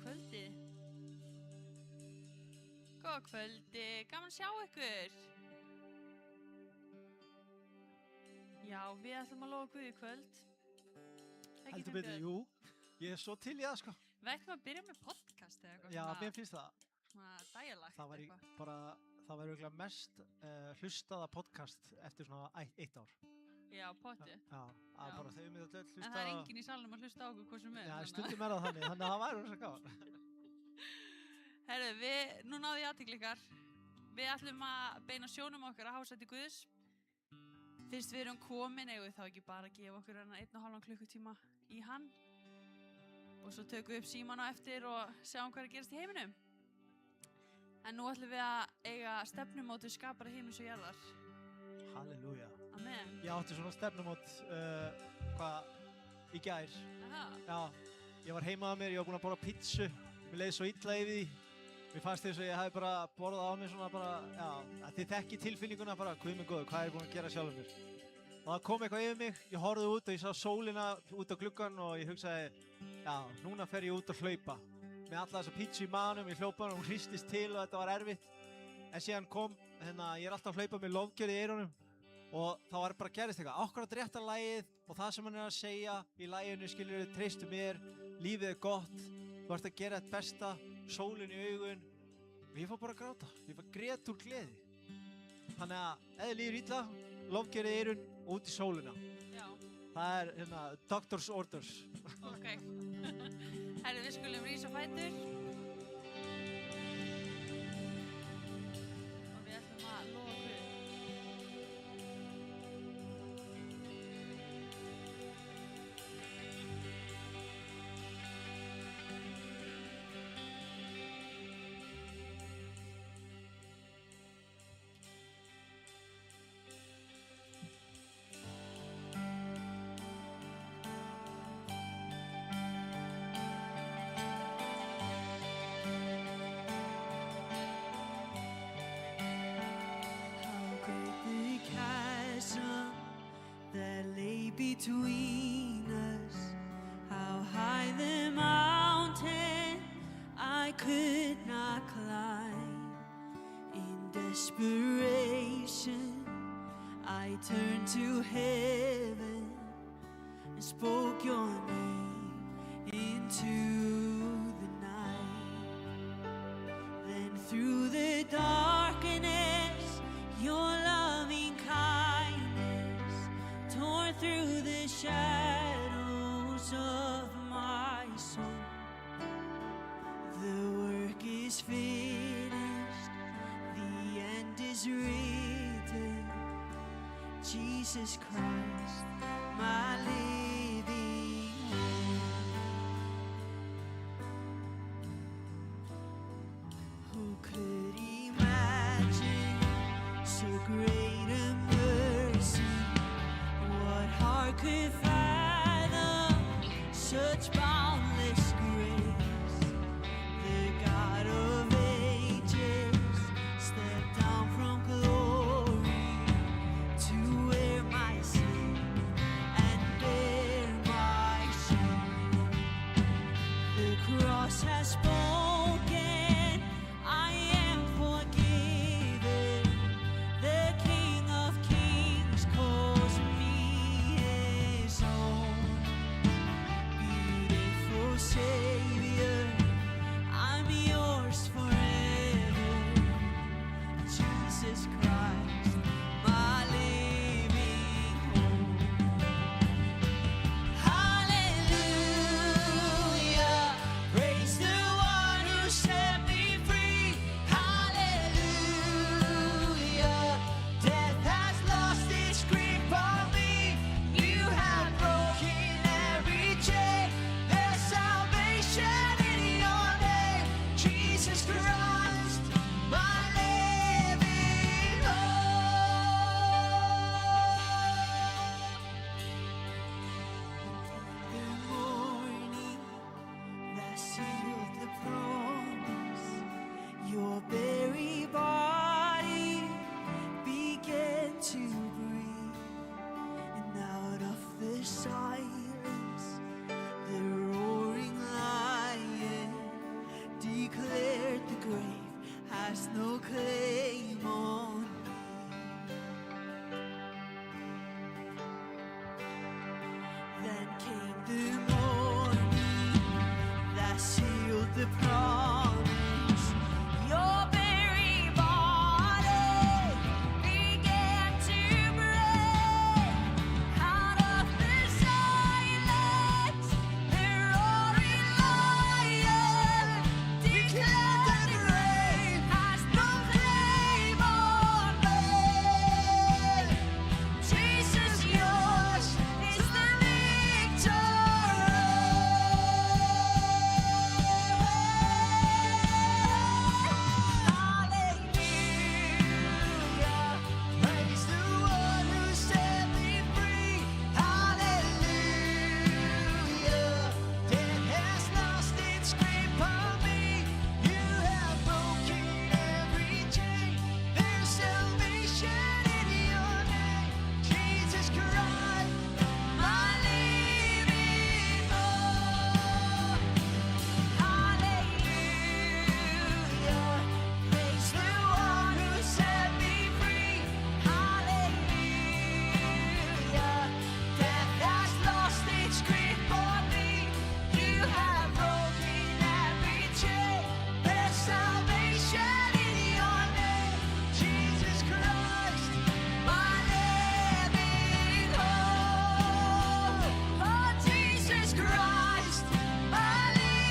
kvöldið. Góða kvöldi, gaman að sjá ykkur. Já, við ætlum að lofa Guði í kvöld. Heldur betur, jú. Ég svo til í það, sko. Við ætlum að byrja með podcast eða eitthvað. Já, mér finnst það. Svona dæjalagt eitthvað. Það var örugglega mest hlustaða podcast eftir svona 1 ár. Já, pottið. Já, bara þau með öll hlusta. En það er enginn í salnum að hlusta á okkur hvað sem er. Já, stundum er það þannig að það væri rosa gaman. Herðu, nú náðu ég athygli ykkar. Við ætlum að beina sjónum okkar að hásæti Guðs. Fyrst við erum komin, eigum við þá ekki bara að gefa okkur 1,5 klukkutíma í hann. Og svo tökum við upp síman á eftir og sjáum hvað er að gerast í heiminum. En nú ætlum við að eiga stefnumót við skapara himins og jarðar. Halleluja. Amen. Ég átti svona stefnumót í gær. Aha. Já, ég var heima að mér, ég var búinn að borða pizzu. Mér leið svo illa yfir því. Mér fannst þess að ég hafi bara borðað á mig svona bara, já, að þið þekki tilfinninguna bara, Guð minn góður, hvað er ég búinn að gera sjálfur mér? Og það kom eitthvað yfir mig, ég horfði út og ég sá sólina út á gluggann og ég hugsaði, já, núna fer ég út að hlaupa. Með alla þessa pizzu í maganum, ég hljópa og hún hristist til og þetta var erfitt. En síðan kom, ég er alltaf að hlaupa með lofgjörð í eyrunum og þá var bara gerist eitthvað, akkúrat rétta lagið og það sem hann er að segja í laginu, skilurðu, treystu mér, lífið er gott, þú ert að gera þetta besta, sólin í augun og ég fór bara að gráta, ég var grét úr gleði. Þannig að ef þið líður illa, lofgjörð í eyrun og út í sólina. Já. Það er doctor's orders. Ok. Herðu, við skulum rísa á fætur. Og við ætlum að lofa Guð. Between us, how high the mountain I could not climb. In desperation, I turned to heaven and spoke your name into the night. Then through the darkness, your loving kindness tore through the shadows of my soul. The work is finished, the end is written. Jesus Christ, my living hope. Who could imagine so great a mercy? What heart could fathom such boundless grace? The God of ages stepped down from glory to wear my sin and bear my shame. The cross has spoken, I am forgiven. The King of Kings calls me his own. the promise. Your very body began to break out of the silence. The roaring lion declared that the grave has no claim on me. Jesus, yours is the Hallelujah, praise the one who set me free. Hallelujah, death has lost its grip on me. You have broken every chain. There's salvation in your name, Jesus Christ, my living hope. Hallelujah, praise the one who set me free. Hallelujah, death has lost its grip on me. You have broken every chain. There's salvation in your name, Jesus Christ, my living hope. Oh, Jesus Christ, my living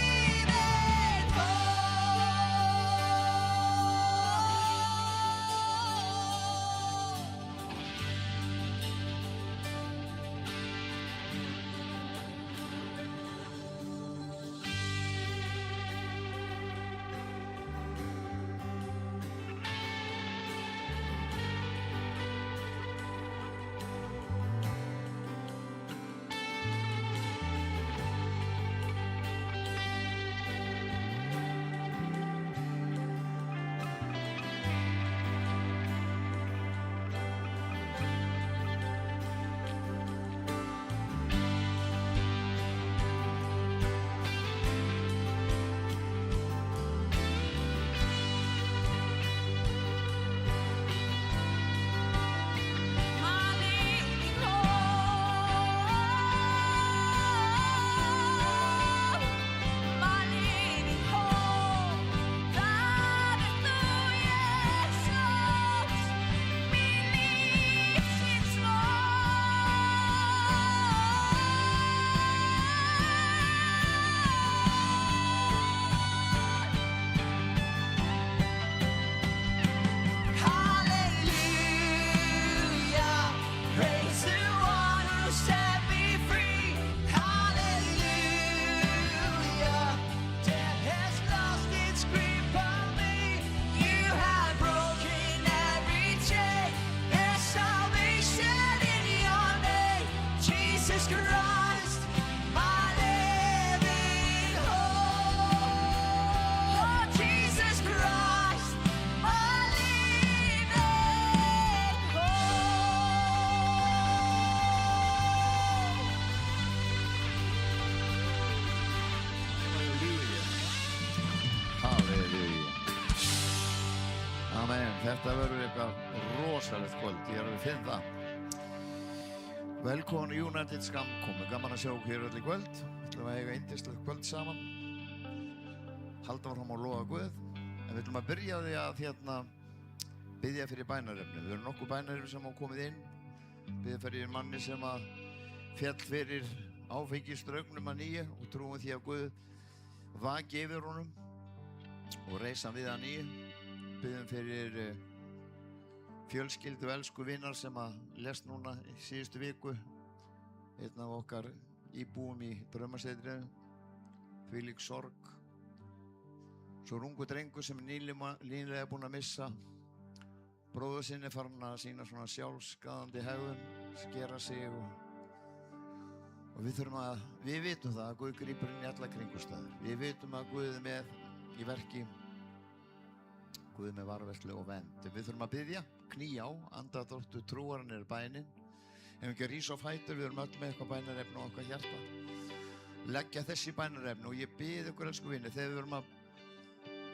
Hallelujah, praise the one who set me free. Hallelujah, death has lost its grip on me. You have broken every chain. There's salvation in your name, Jesus Christ, my living hope. Oh, Jesus Christ, my living Halleluja. Amen. Þetta verður eitthvað rosalegt kvöld. Ég er að finna það. Velkomin í United Skamkomu. Gaman að sjá okkur hér öll í kvöld. Við ætlum að eiga yndislegt kvöld saman. Halda fram á lofa Guð. En við ætlum að byrja á því að biðja fyrir bænarefni. Við erum nokkuð bænarefni sem hafa komið inn. Biðja fyrir manni sem að féll fyrir áfengisdraugnum að nýju og trúum því að Guð vaki yfir honum og reisa hann við að nýju. Biðjum fyrir fjölskyldu og elsku vinnar sem að lést núna í síðustu viku. Einn af okkar íbúum í Draumasetrinu. Þvílík sorg. Svo ungur drengur sem nýlega búinn að missa bróður sinni, farinn að sýna svona sjálfsskaðandi hegðun, skera sig og við vitum það að Guð grípur inn í alla kringumstæður. Við vitum að Guð er með í verki, Guð er með varðveislu og vernd. Við þurfum að biðja, knýja á, andardráttur trúarinn er bænin. Ef við ekki rís á fætur, við erum öll með eitthvað bænarefni og eitthvað hjarta. Leggja þessi bænarefni og ég bið ykkur elsku vinni, þegar við erum að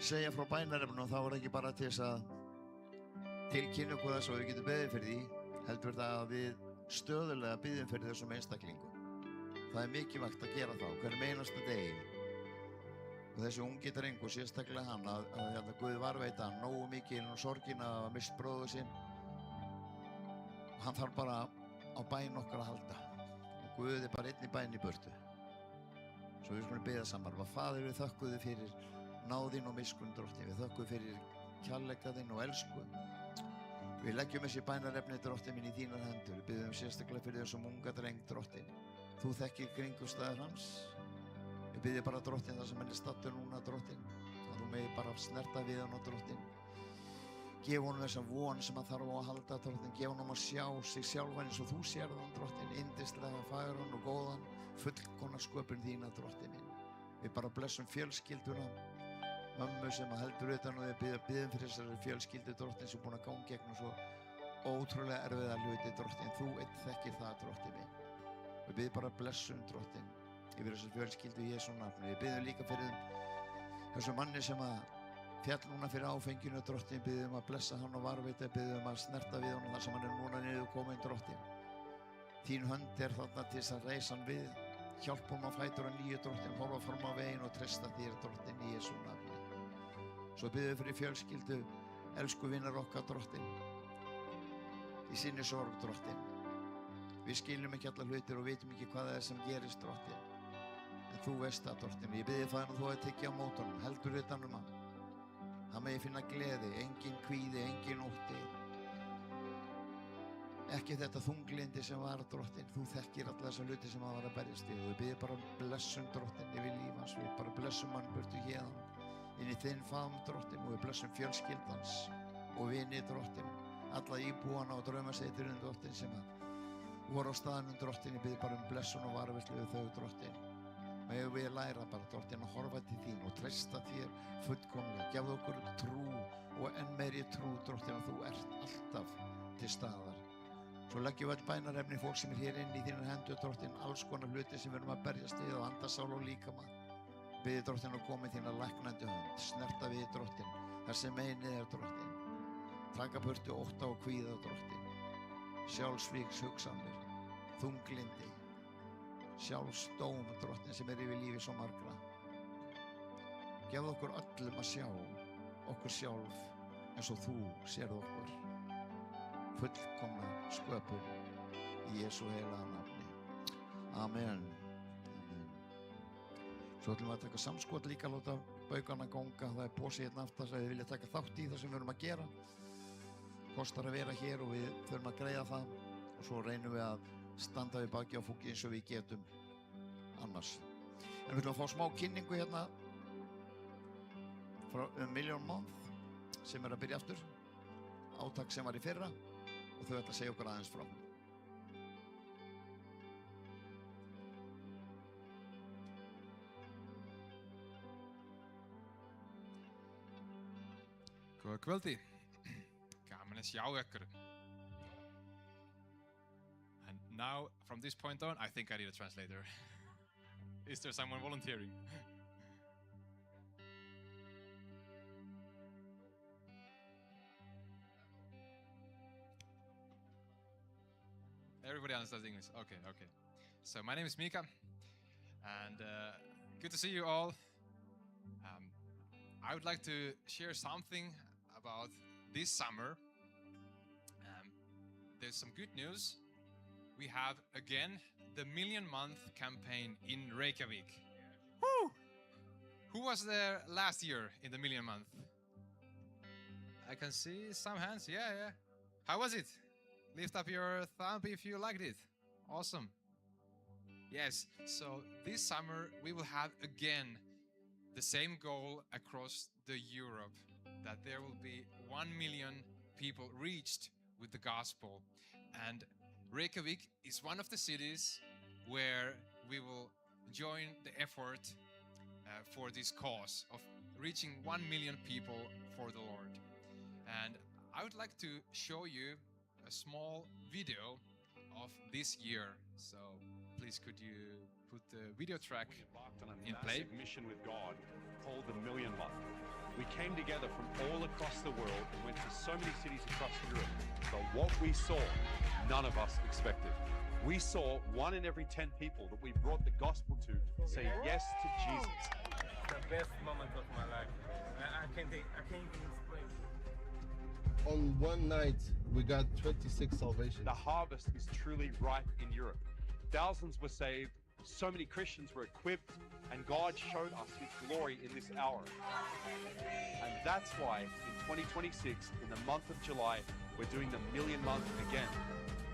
segja frá bænarefni og þá er ekki bara til þess að tilkynna okkur það svo við getum beðið fyrir því, heldur það að við stöðulega biðjum fyrir þessum einstaklingum. Það er mikilvægt að gera það á hverjum einasta degi. Og þessi ungi drengur, sérstaklega hann, að Guð varveita hann nógu mikið inn á sorgina að hafa misst bróður sinn. Hann þarf bara á bæn okkar að halda. Og Guð er bara einn í bæn í burtu. Svo við skulum biðja saman. Faðir, við þökkum þig fyrir náðinn og miskunn, Drottinn. Við þökkum fyrir kærleika þinn og elsku. Við leggjum þessi bænarefni, Drottinn minn, í þínar hendur. Við biðjum sérstaklega fyrir þessum unga dreng, Drottinn. Þú þekkir kringumstæður hans. Við biðjum bara, Drottinn, þar sem hann er staddur núna, Drottinn. Og þú megir bara snerta við hann, Drottinn. Gef honum þessa von sem hann þarf á að halda, Drottinn. Gef honum að sjá sig sjálfan eins og þú sér hann, Drottinn. Yndislega fagran og góðan, fullkomna sköpun þína, Drottinn minn. Við bara blessum fjölskylduna, mömmu sem heldur utan og við biðjum fyrir þessari fjölskyldu, Drottinn, sem er búin að ganga gegnum svo ótrúlega erfiða hluti, Drottinn. Þú einn þekkir það, Drottinn minn. Við biðjum bara blessum, Drottinn, yfir þessari fjölskyldu í Jesú nafni. Við biðjum líka fyrir þessum manni sem að fjall núna fyrir áfenginu, Drottinn. Biðjum að blessa hann og varveita, biðjum að snerta við honum þar sem hann er núna niður kominn, Drottinn. Þín hönd er þarna til þess að reisa hann við. Hjálp honum að fætur að nýju, Drottinn, horfa fram á veginn og treysta þér, Drottinn, í Jesú nafni. Svo biðjum við fyrir fjölskyldu, elsku vinnar okkar, Drottinn, í sinni sorg, Drottinn. Við skiljum ekki alla hlutir og vitum ekki hvað það er sem gerist, Drottinn. En þú veist það, Drottinn. Ég biðji það að þú að tekja á mót honum, heldur utan um hann. Hann megi finna gleði, engin kvíði, engin ótti. Ekki þetta þunglindi sem var, Drottinn. Þú þekkir alla þessa hluti sem hann var að berjast við. Og við biðjum bara blessum, Drottinn, yfir líf hans. Við bara blessum hann burtu héðan inn í þinn faðm, Drottinn, og við blessum fjölskyldans og vini, Drottinn, alla íbúana og draumaseiturinn, Drottinn, sem voru á staðnum, Drottinn. Ég biðji bara blessun og varðveislu við þau, Drottinn. Megum við læra bara, Drottinn, að horfa til þín og treysta þér fullkomlega. Gefðu okkur trú og enn meiri trú, Drottinn, að þú ert alltaf til staðar. Svo leggjum við öll bænarefni fólk sem er hér inn í þínar hendur, Drottinn, alls konar hluti sem við erum að berjast við á andasál og líkama. Biðji, Drottinn, að koma í þína læknandi hönd, snerta við, Drottinn, þar sem meinið er, Drottinn. Taka burtu ótta og kvíða, Drottinn. Sjálfsvíks hugsanir, þunglindi, sjálfsdóm, Drottinn, sem er yfir lífi svo margra. Gefðu okkur öllum að sjá okkur sjálf eins og þú sérðu okkur. Fullkomna sköpun í Jesú heilaga nafni. Amen. Svo ætlum við að taka samskot líka, láta baukana ganga. Það er posi hérna aftast að þið vilja taka þátt í það sem við erum að gera. Kostar að vera hér og við þurfum að greiða það. Og svo reynum við að standa við baki á fólki eins og við getum annars. En við ætlum að fá smá kynningu hérna frá Million Month sem er að byrja aftur. Átak sem var í fyrra. Og þau ætla að segja okkur aðeins frá. Góða kvöldi. Gaman að sjá ykkur. And now, from this point on, I think I need a translator. Is there someone volunteering? Everybody understands English. Okay. So my name is Mika, and good to see you all. I would like to share something about this summer. There's some good news. We have again the Million Month campaign in Reykjavik. Woo! Who was there last year in the Million Month? I can see some hands. Yeah. How was it? Lift up your thumb if you liked it. Awesome. Yes, so this summer we will have again the same goal across the Europe, that there will be 1 million people reached with the gospel. And Reykjavik is one of the cities where we will join the effort for this cause of reaching 1 million people for the Lord. And I would like to show you a small video of this year. So please could you put the video track We embarked on a in play? massive mission with God called the Million Month. We came together from all across the world and went to so many cities across Europe. But what we saw, none of us expected. We saw 1 in every 10 people that we brought the gospel to say yes to Jesus. the best moment of my life. I can't even explain. On one night, we got 26 salvations. The harvest is truly ripe in Europe. Thousands were saved, so many Christians were equipped, and God showed us his glory in this hour. And that's why in 2026, in the month of July, we're doing the Million Month again.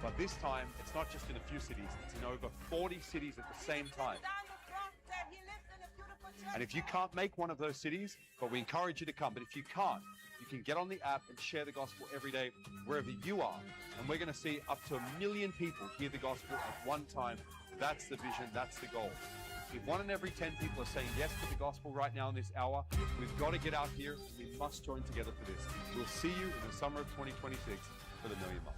But this time, it's not just in a few cities, it's in over 40 cities at the same time. And if you can't make one of those cities, but we encourage you to come, but if you can't, you can get on the app and share the gospel every day wherever you are. And we're going to see up to 1 million people hear the gospel at one time. That's the vision, that's the goal. If 1 in every 10 people are saying yes to the gospel right now in this hour, we've got to get out here. We must join together for this. We'll see you in the summer of 2026 for the Million Month.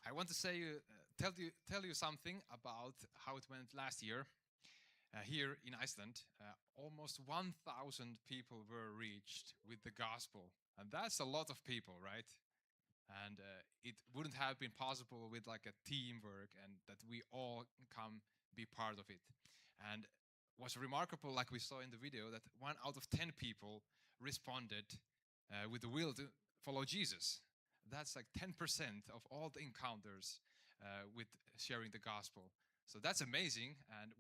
I want to tell you something about how it went last year here in Iceland. Almost 1,000 people were reached with the gospel, and that's a lot of people, right? And it wouldn't have been possible with like a teamwork and that we all come be part of it. And what's remarkable, like we saw in the video, that 1 out of 10 people responded with the will to follow Jesus. That's like 10% of all the encounters with sharing the gospel. So that's amazing, and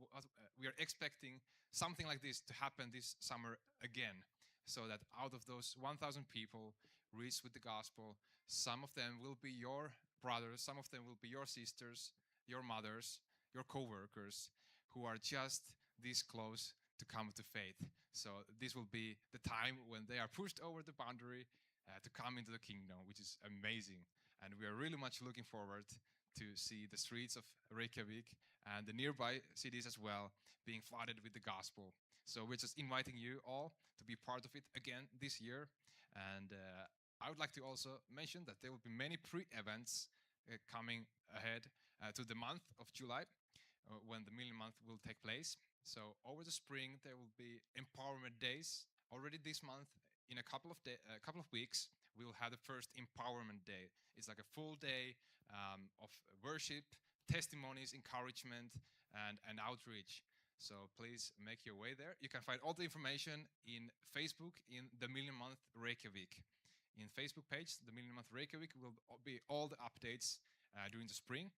we are expecting something like this to happen this summer again, so that out of those 1,000 people reached with the gospel, some of them will be your brothers, some of them will be your sisters, your mothers, your co-workers, who are just this close to come to faith. So this will be the time when they are pushed over the boundary to come into the kingdom, which is amazing. And we are really much looking forward to see the streets of Reykjavik and the nearby cities as well being flooded with the gospel. So we're just inviting you all to be part of it again this year. And I would like to also mention that there will be many pre-events coming ahead to the month of July when the Million Month will take place. So over the spring there will be empowerment days. Already this month, in a couple of weeks, we will have the first empowerment day. It's like a full day of worship, testimonies, encouragement, and outreach. So please make your way there. You can find all the information in Facebook in the Million Month Reykjavik. In Facebook page, the Million Month Reykjavik will be all the updates during the spring.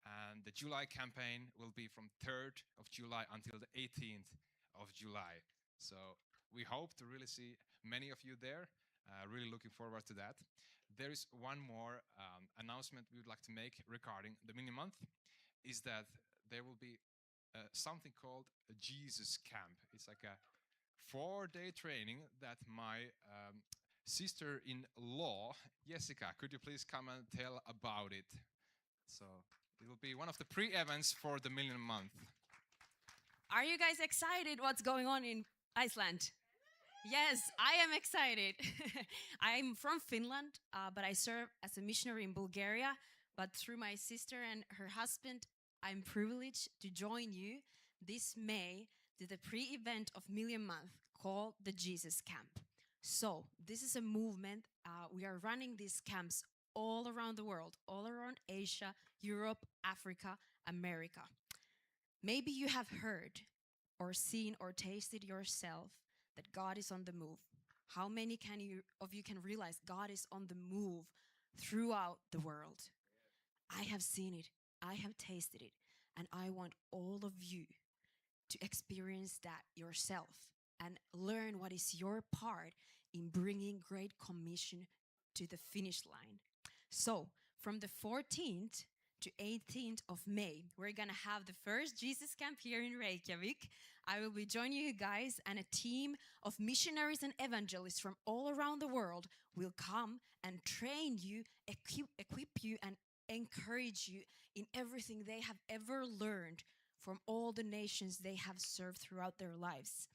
And the July campaign will be from 3rd of July until the 18th of July. So we hope to really see many of you there. Really looking forward to that. There is one more announcement we would like to make regarding the Million Month, is that there will be something called a Jesus Camp. It's like a 4-day training that my sister-in-law, Jessica, could you please come and tell about it? So it will be one of the pre-events for the Million Month. Are you guys excited what's going on in Iceland? Yes, I am excited. I'm from Finland, but I serve as a missionary in Bulgaria. But through my sister and her husband, I'm privileged to join you this May to the pre-event of Million Month called the Jesus Camp. So this is a movement. We are running these camps all around the world, all around Asia, Europe, Africa, America. Maybe you have heard or seen or tasted yourself that God is on the move. How many of you can realize God is on the move throughout the world? I have seen it, I have tasted it, and I want all of you to experience that yourself and learn what is your part in bringing Great Commission to the finish line. So, from the 14th to 18th of May, we're gonna have the first Jesus Camp here in Reykjavik. I will be joining you guys, and a team of missionaries and evangelists from all around the world will come and train you, equip you, and encourage you in everything they have ever learned from all the nations they have served throughout their lives.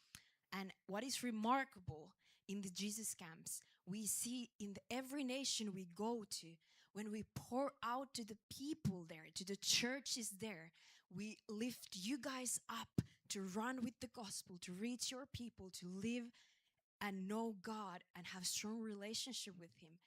And what is remarkable in the Jesus camps, we see in every nation we go to, when we pour out to the people there, to the churches there, we lift you guys up to run with the gospel, to reach your people, to live and know God and have strong relationship with Him.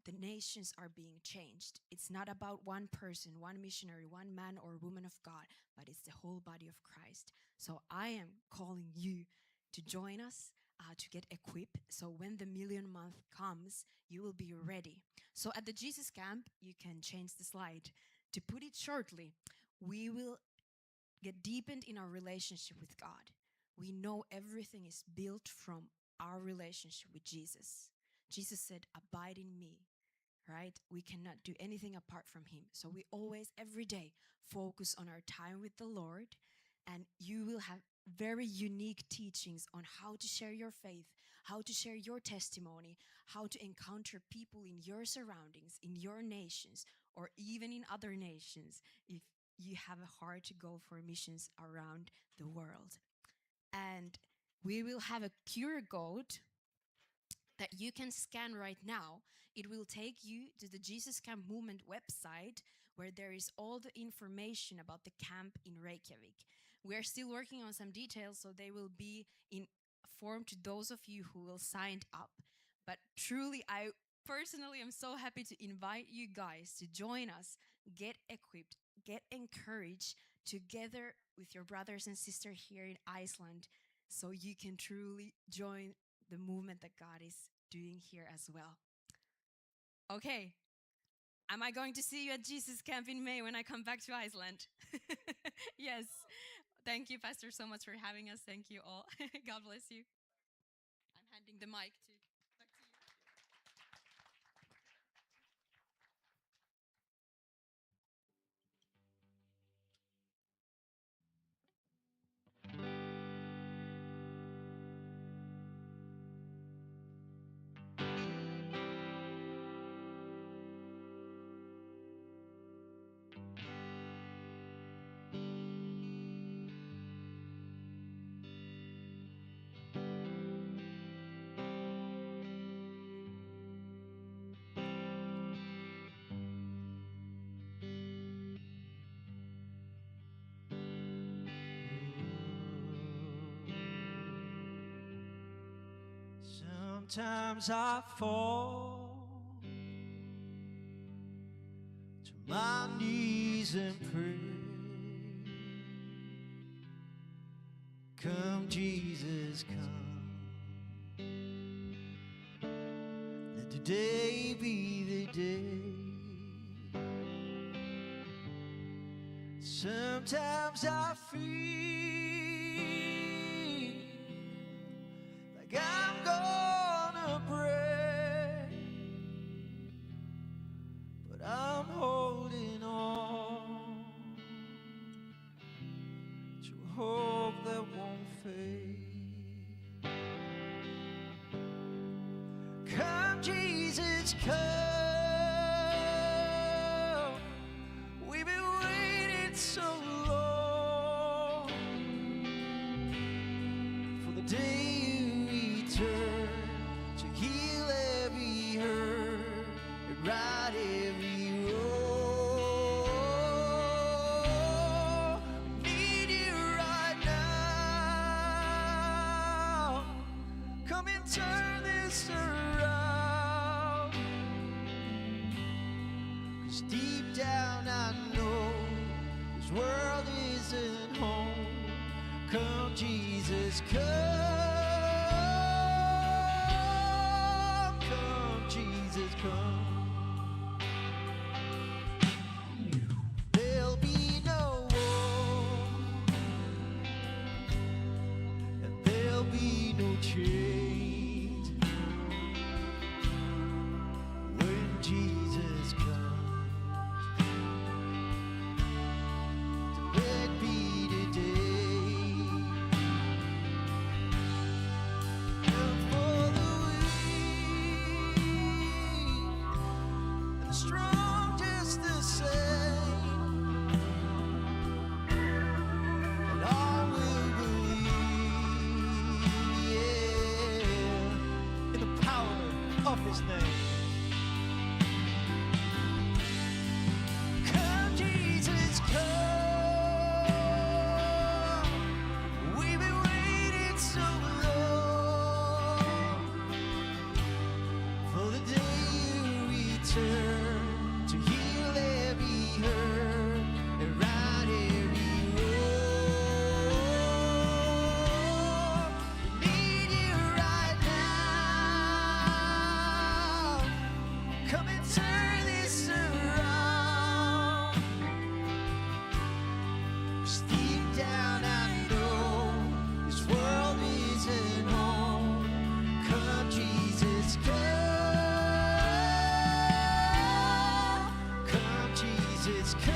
the nations are being changed. It's not about one person, one missionary, one man or woman of God, but it's the whole body of Christ. So I am calling you to join us, to get equipped. So when the million month comes, you will be ready. So at the Jesus Camp, you can change the slide. To put it shortly, we will get deepened in our relationship with God. We know everything is built from our relationship with Jesus. Jesus said, abide in me, right? We cannot do anything apart from him. So we always, every day, focus on our time with the Lord, and you will have very unique teachings on how to share your faith, how to share your testimony, how to encounter people in your surroundings, in your nations, or even in other nations, if you have a heart to go for missions around the world. And we will have a QR code that you can scan right now. It will take you to the Jesus Camp Movement website, where there is all the information about the camp in Reykjavik. We're still working on some details, so they will be in form to those of you who will sign up. But truly, I personally am so happy to invite you guys to join us, get equipped, get encouraged together with your brothers and sisters here in Iceland, so you can truly join the movement that God is doing here as well. Okay, am I going to see you at Jesus Camp in May when I come back to Iceland? Yes. Thank you, Pastor, so much for having us. Thank you all. God bless you. I'm handing the mic to back to you. Sometimes I fall to my knees and pray. Come, Jesus, come. Let today be the day. Sometimes I feel like I'm gonna break, but I'm holding on to a hope that won't fade. Come, Jesus, come. We've been waiting so long for the day you return to heal every hurt and right every wrong. We need you right now. Come and turn this around. 'Cause deep down I know this world isn't home. Come, Jesus, come. Come, Jesus, come. There'll be no war, and there'll be no change when Jesus comes. Let it be today. Come for the weak Jesus, come.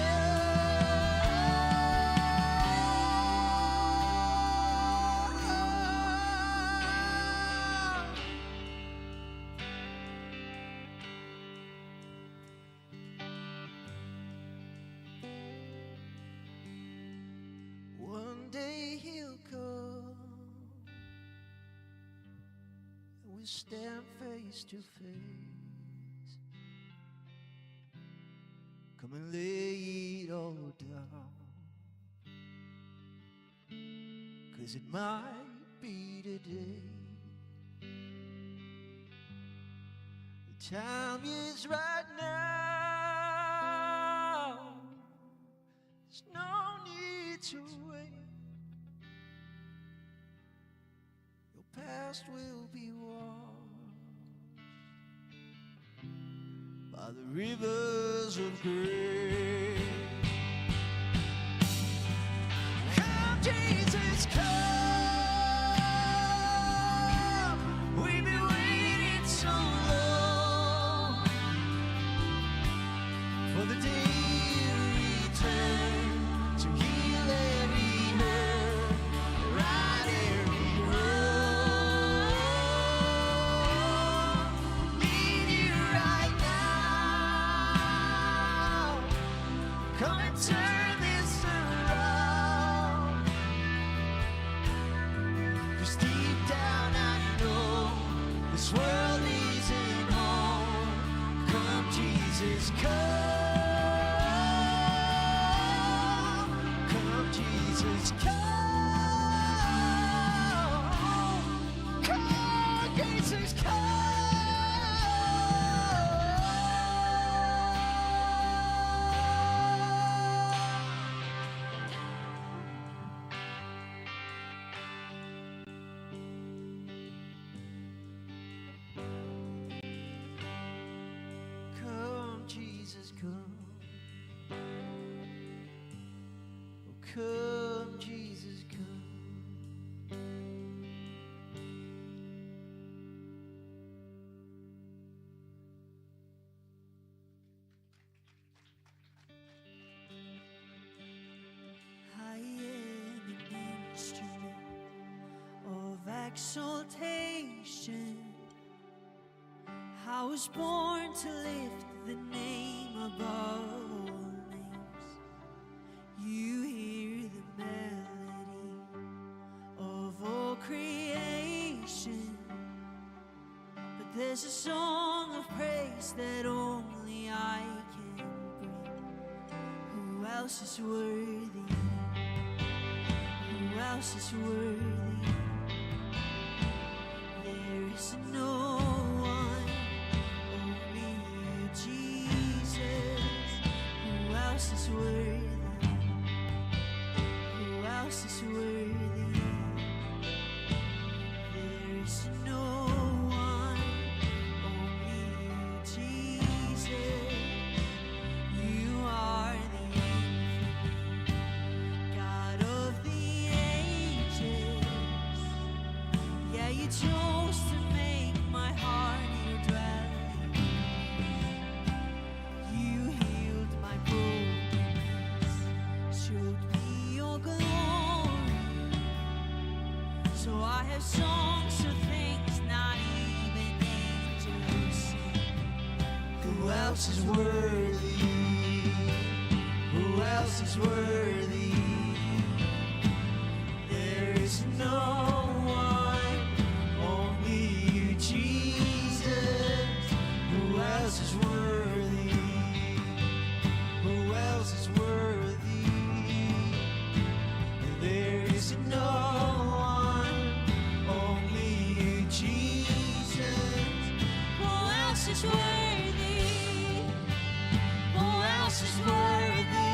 One day he'll come, and we'll stand face to face. Come and lay it all down, 'cause it might be today. The time is right now. There's no need to wait. Your past will be washed by the rivers of grace. Come, Jesus, come. We've been waiting so long for the day you return to heal every hurt, right every wrong. Need you right now. Come and turn this around. 'Cause deep down I know this world isn't home. Come, Jesus, come. Come, Jesus, come. Come, Jesus, come, Jesus, come. Oh, come, Jesus, come. I am an instrument of exaltation. I was born to lift the name above all names. You hear the melody of all creation, but there's a song of praise that only I can bring. Who else is worthy? Who else is worthy? There is no one, only you, Jesus. Who else is worthy? Who else is worthy? There is no one, only you, Jesus. You are the infinite God of the ages. Yeah, you chose to make my heart your dwelling. You healed my brokenness, showed me your glory. So I have songs of things not even angels sing. Who else is worthy? Who else is worthy? There is no one, only you, Jesus. Who else is worthy? Who else is worthy? There is no one, only you, Jesus. Who else is worthy? Who else is worthy?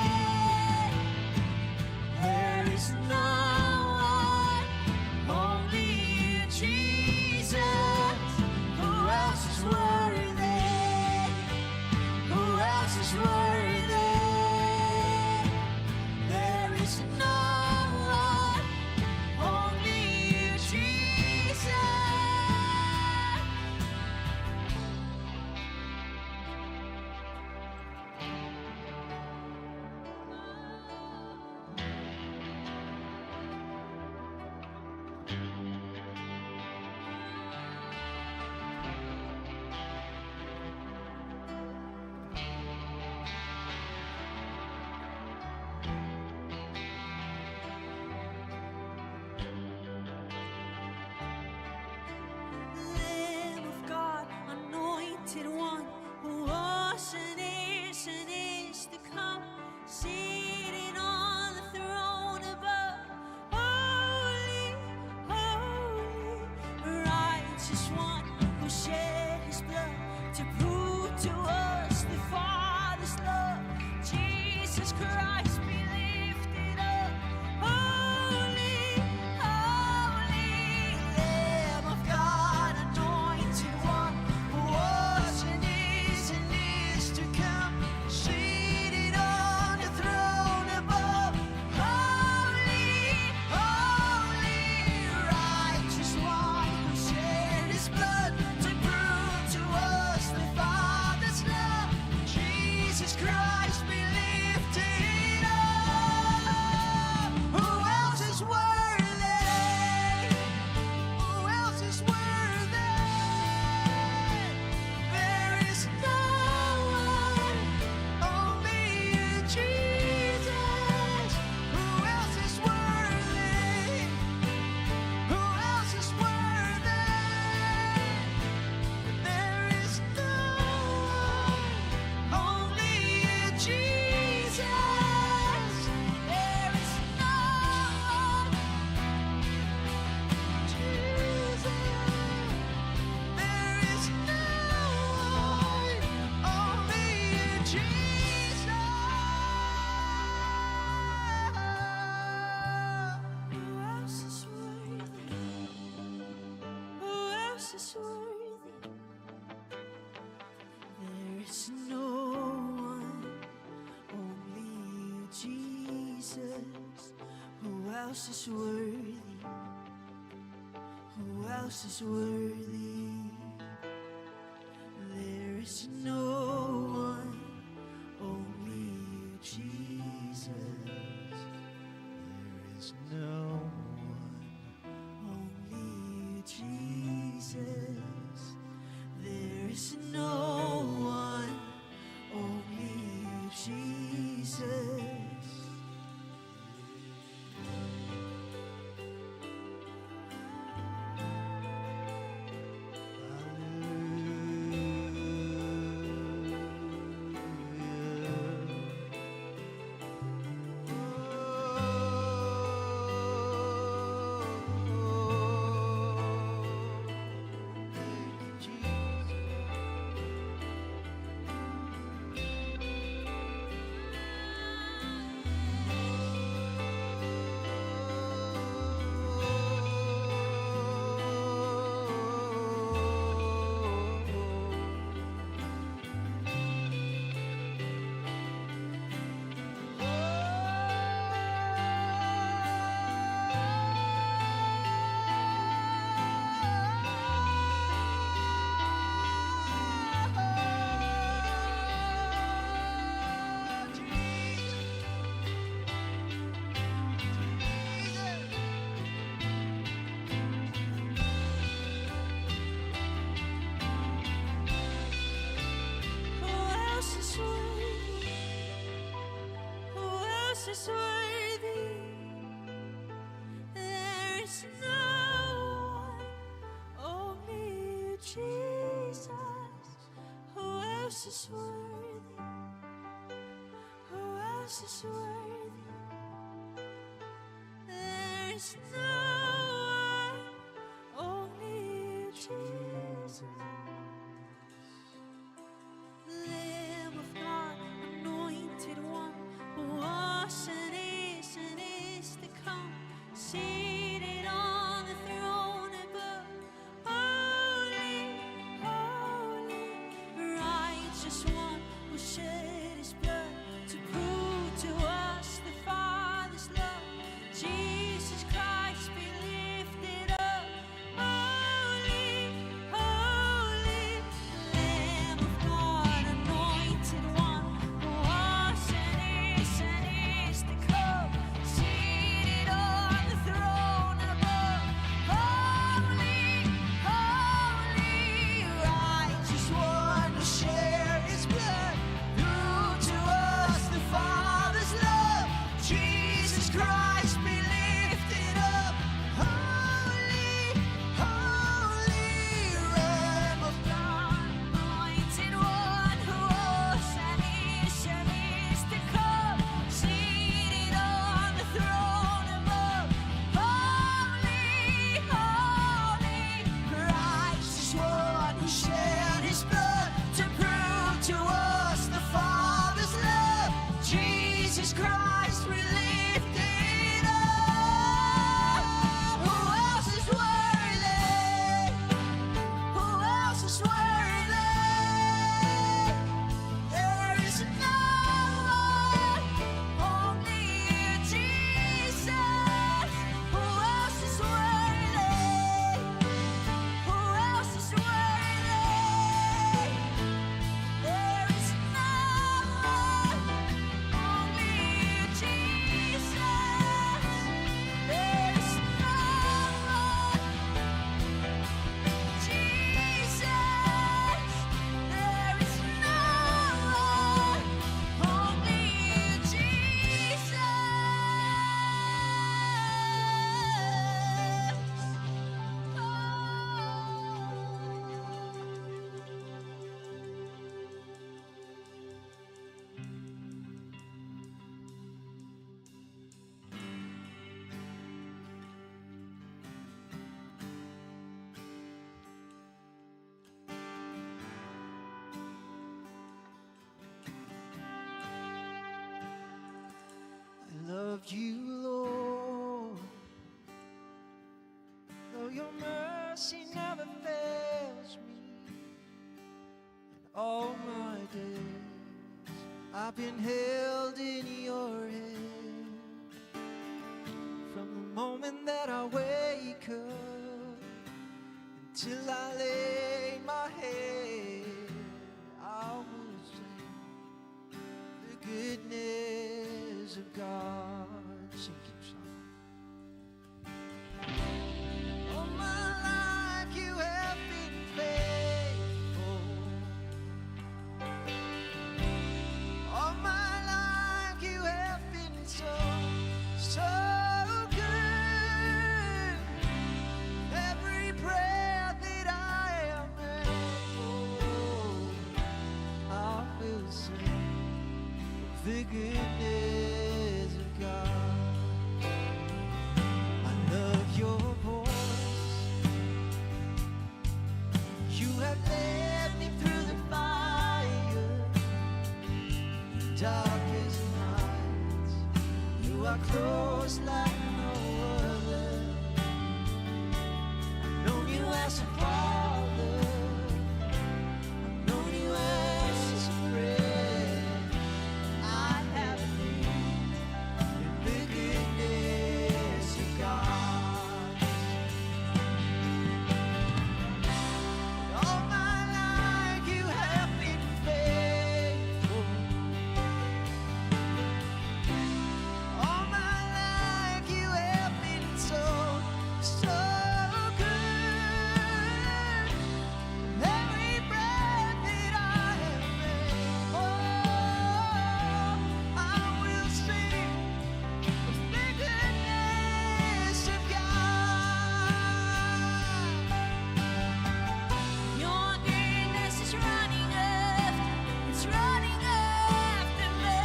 Jesus Christ be lifted up. Holy, holy Lamb of God, anointed one, who was and is to come, seated on the throne above. Holy, holy, righteous one, who shed his blood to prove to us the Father's love. Jesus Christ be lifted up. Who else is worthy? Who else is worthy? There is no one, only you, Jesus. Who else is worthy? Who else is worthy? There is no one, only you, Jesus. There is no one, Jesus. There is no one, only you, Jesus. Who else is worthy? Who else is worthy? There is no one, only you, Jesus. Who else is worthy? Who else is worthy? There is no one, only you, Jesus. There is no one. Only you, Jesus. There is no one, only you, Jesus. Who else is worthy? Who else is worthy? There is no one, only you, Jesus. Who else is worthy? Who else is worthy? There is no one, only you, Jesus. Lamb of God, anointed one, who was and is to come, seated on the throne above. Holy, holy, righteous one, who shed his blood to prove to us the Father's love. Jesus Christ be lifted up. Holy, holy, Lamb of God, anointed one, who was and is to come, seated on the throne Jesus Christ, we lift it up. Who else is worthy? Who else is worthy? There is no one, only you, Jesus. Who else is worthy? Who else is worthy? There is no one, only you, Jesus. There is no one, Jesus. There is no one, only you, Jesus. I love you, Lord. Though your mercy never fails me, and all my days I've been held in your hand. From the moment that I wake up until I lay my head, I will sing the goodness of God. Sing, keep singing. All my life you have been faithful. All my life you have been so, so good. Every breath that I am able, I will sing the goodness of God. I love your voice. You have led me through the fire, darkest nights. You are close like no other. I've known you as a father. I've known you as a friend. I have lived in the goodness of God. All my life you have been faithful. All my life you have been so, so good. Every breath that I have able, I will sing of the goodness of God. Your goodness is running after me.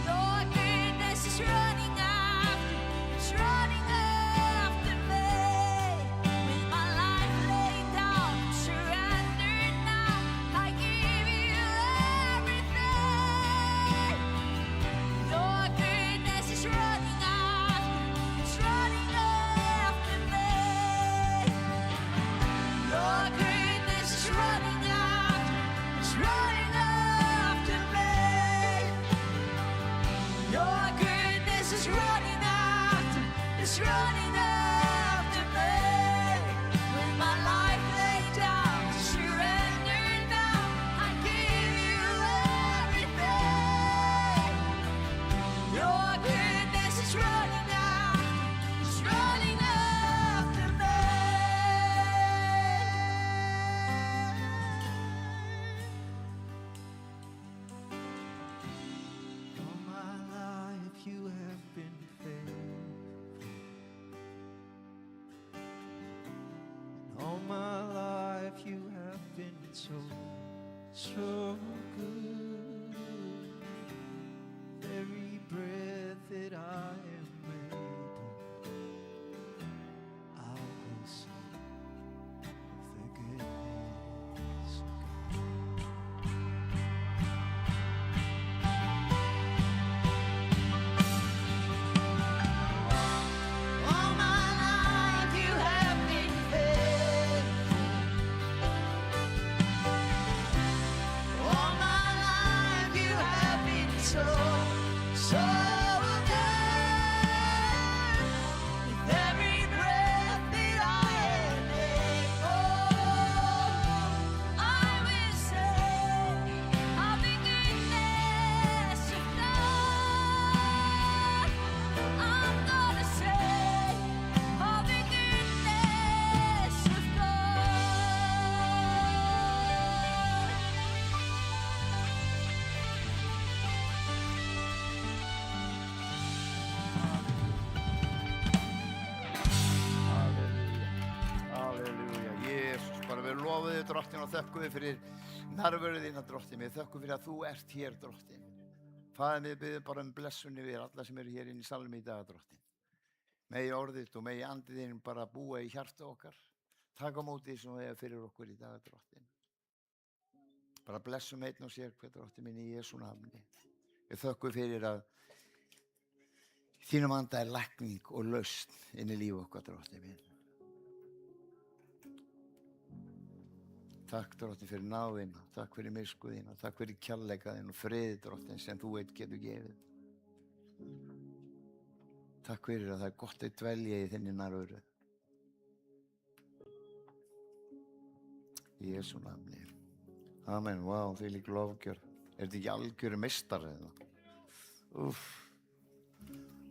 Your goodness is running after me. With my life laid down, surrendered now, I give you everything. Your goodness is running after me. Your goodness is running after me. Your goodness is running after me. With my life laid down, surrendered now, I give you everything. Your goodness is running after me. All my life you have been faithful. All my life you have been so, so good. Every breath that I am able, I will sing of the goodness of God. og þökkum við fyrir nærveru þína, Drottinn. Við þökkum fyrir að þú ert hér, Drottinn. Faðir, við biðjum bara blessun yfir alla sem eru hér inn í salnum í dag, Drottinn. Megi orðið þitt og megi andið þín bara búa í hjarta okkar. Taka á móti því sem þú hefur fyrir okkur í dag, Drottinn. Bara blessum einn og sér hver, Drottinn minn, í Jesú nafni. Við þökkum fyrir að þínum anda lækning og lausn inn í líf okkar, Drottinn minn. Takk, Drottinn, fyrir náðina, takk fyrir miskuðina, takk fyrir kærleikaðina og friði, Drottinn, sem þú veit getur gefið. Takk fyrir að það gott að dvelja í þinni nærveru. Í Jesú nafni. Amen, vá, þvílík lofgjörð. Er þetta ekki algjöru meistari eða? Úff.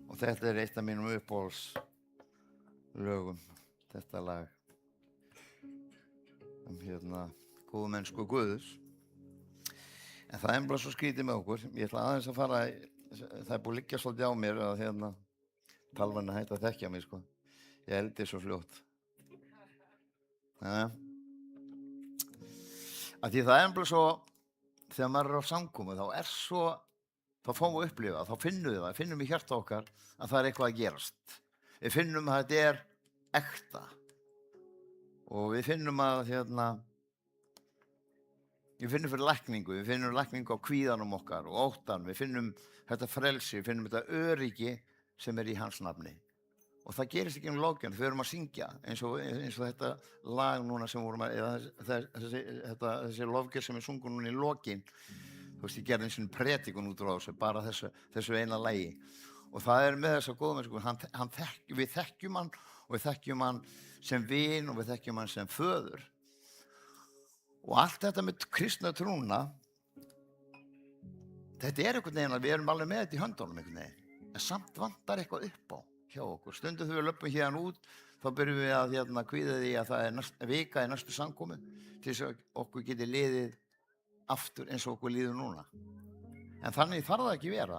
Og þetta er eitt af mínum uppáhaldslögum, þetta lag. Góðmennsku Guðs. En það er bara svo skrítið með okkur. Ég ætla aðeins að fara, það er búið að liggja svolítið á mér að talvan að hætta að þekkja mig, sko. Ég eldi svo fljótt. Að því það er bara svo, þegar maður er á samkomu, þá fáum við upplifa, þá finnum við það, finnum í hjarta okkar að það er eitthvað að gerast. Við finnum að þetta er ekta. Og við finnum að, við finnum fyrir lækningu, við finnum lækningu á kvíðanum okkar og óttan, við finnum þetta frelsi, við finnum þetta öryggi sem er í hans nafni. Og það gerist ekki um lókjan, við erum að syngja eins og þetta lag núna sem vorum að, þessi lofgjörð sem er sungun núna í lokin. Þú veist, ég gerði eins og predikun út á þessu, bara þessu eina lagi. Og það er með þessa góðmennsku, við þekkjum hann og við þekkjum hann sem vin og við þekkjum hann sem föður. Og allt þetta með kristna trúna, þetta er einhvern veginn að við erum alveg með þetta í höndunum einhvern veginn. En samt vantar eitthvað upp á hjá okkur. Stundum þegar við löpum hérna út, þá byrjum við að kvíða því að það er vika í næstu samkomu til þess að okkur geti liðið aftur eins og okkur líður núna. En þannig þarf það ekki vera.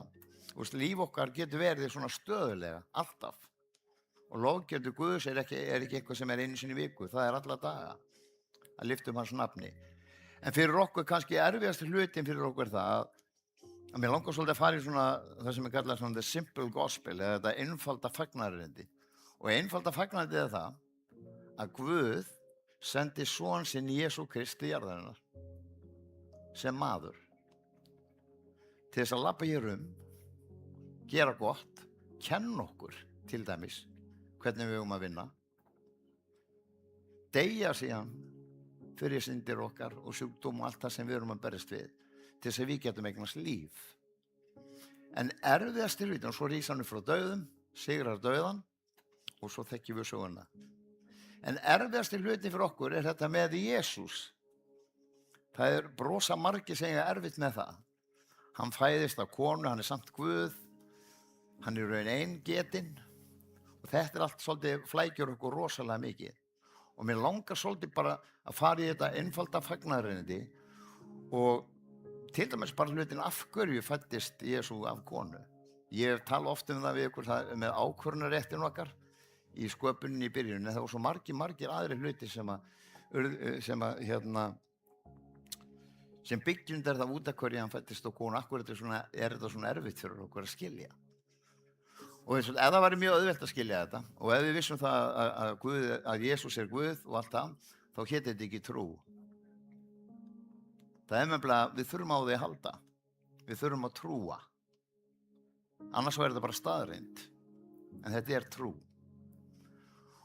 Líf okkar getur verið svona stöðulega, alltaf. Og lofgjörður Guðs er ekki eitthvað sem er einu sinni í viku, það er alla daga að lyfta hans nafni. En fyrir okkur kannski erfiðasti hlutin fyrir okkur það að mér langar svolítið að fara í svona það sem er kallað svona the simple gospel eða þetta einfalda fagnaðarerindi. Og einfalda fagnaðarerindi er það að Guð sendi son sinn Jesú Krist til jarðarinnar sem maður til þess að labba hér gera gott, kenna okkur til dæmis hvernig við að vinna, deyja síðan fyrir syndir okkar og sjúkdóm og allt það sem við að berjast við til þess að við getum eignast líf. En erfiðasti hlutin, og svo rís hann upp frá dauðum, sigrar dauðan og svo þekkjum við söguna. En erfiðasti hlutin fyrir okkur er þetta með Jesús. Það er brosa margir sem er erfitt með það. Hann fæðist af konu, hann er samt Guð, hann er raun ein getinn og þetta er allt svolítið flækjur okkur rosalega mikið. Og mér langar svolítið bara að fara í þetta einfalda fagnaðarerindi og til dæmis bara hlutin af hverju fæddist Jesú af konu. Ég tala oft það við ykkur með ákvörðunarréttin okkar í sköpuninni í byrjuninni. Það voru svo margir aðri hluti sem byggjundar það út af hverju hann fæddist af konu. Akkur er þetta svona erfitt fyrir okkur að skilja. Og ef það væri mjög auðvelt að skilja þetta og ef við vissum það að Jesús er Guð og allt það, þá héti þetta ekki trú. Það er nefnilega, við þurfum á því að halda. Við þurfum að trúa. Annars væri þetta bara staðreind. En þetta er trú.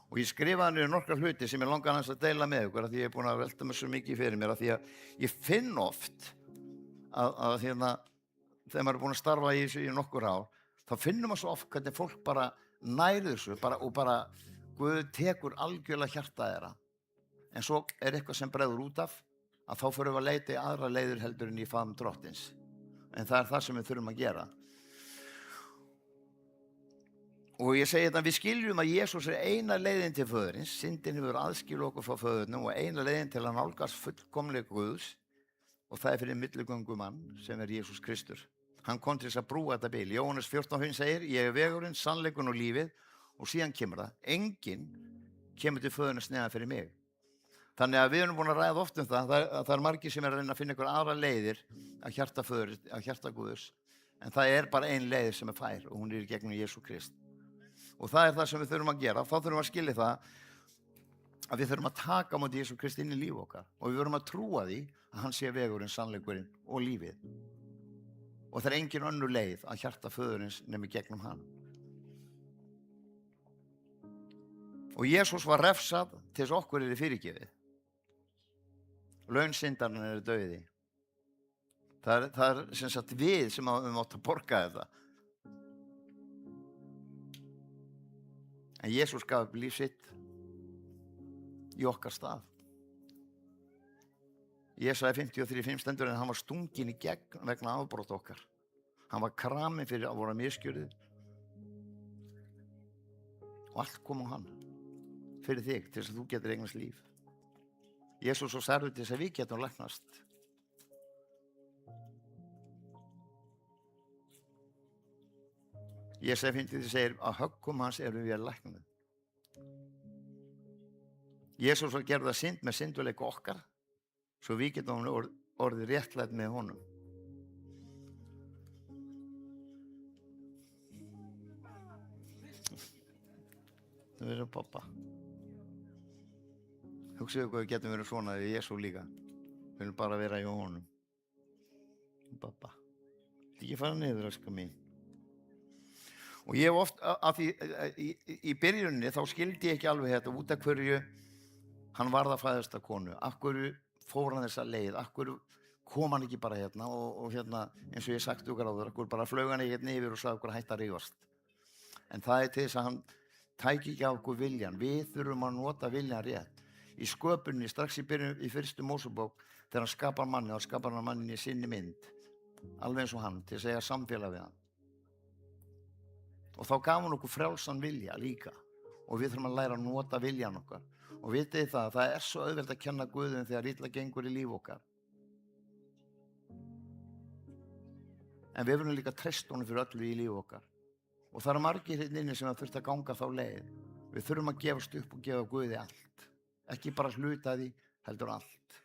Og ég skrifaði niður nokkra hluti sem ég langar aðeins að deila með ykkur af því ég er búin að velta mér svo mikið fyrir mér af því að ég finn oft að þegar maður er búin að starfa í þessu í nokkur ár, þá finnum maður svo oft hvernig fólk bara nærður þessu og bara Guð tekur algjörlega hjarta þeirra. En svo er eitthvað sem bregður út af að þá förum við að leita í aðra leiðir heldur en í faðm Drottins. En það er það sem við þurfum að gera. Og ég segi þetta, við skiljum að Jesús er eina leiðin til föðurins, syndin hefur aðskilt okkur frá föðurnum og eina leiðin til að nálgast fullkomleika Guðs og það er fyrir milligöngumann sem er Jesús Kristur. Hann kom til þess að brúa þetta bil. Jóhannes 14:5 segir, ég er vegurinn, sannleikurinn og lífið og síðan kemur það, enginn kemur til föðurins neðan fyrir mig. Þannig að við erum búin að ræða oft það er margir sem að reyna að finna einhver aðra leiðir að hjarta Guðs, en það bara ein leið sem fær og hún í gegnum Jesú Krist. Og það það sem við þurfum að gera. Þá þurfum við að skilja það að við þurfum að taka á móti Jesú Krist inn í líf okkar og við þurfum að trúa því að hann sé vegurinn, sannleikurinn og lífið. Og það engin önnur leið að hjarta föðurins nema í gegnum hann. Og Jesús var refsað til þess okkur fyrirgefið. Laun syndarinnar dauði. Það sem sagt við sem átt að borga þetta. En Jesús gaf upp líf sitt í okkar stað. Jesaja 53:5 stendur en hann var stunginn í gegn vegna afbrot okkar. Hann var kraminn fyrir að voru misgjörðir. Og allt kom á hann fyrir þig til þess að þú getur eignast líf. Jesús og særður til þess að við getum læknast. Jesaja 53 segir að höggum hans erum við læknuð. Jesús var gerður að synd með synduleika okkar svo við getum orðið réttlætt með honum. Það verður pappa. Hugsaðu hvað við getum verið svona við Jesú líka. Við viljum bara vera í honum. Pappa, ekki fara niður, elska mín. Og ég hef oft, af því í byrjunni þá skildi ég ekki alveg þetta út af hverju hann varð að fæðast að konu. Af hverju fór hann þessa leið, af hverju kom hann ekki bara hérna og hérna, eins og ég sagt okkar áður, af hverju bara flög hann hérna yfir og sagði okkur að hætta að rífast. En það til þess að hann tæki ekki á okkur viljan. Við þurfum að nota viljan rétt. Í sköpunni, strax í byrjun, í fyrstu Mósebók, þegar hann skapar manni, þá skapar hann mannin í sinni mynd, alveg eins og hann, til að segja samfélag við hann. Og þá gaf hann okkur frjálsan vilja líka. Og við þurfum að læra að nota viljan okkar. Og vitið það svo auðvelt að kenna Guðum þegar illa gengur í líf okkar. En við verðum líka að treysta honum fyrir öllu í líf okkar. Og það margir hérna inni sem þurft að ganga þá leið. Við þurfum að gefast upp og gefa Guði allt. Ekki bara hluta því, heldur allt.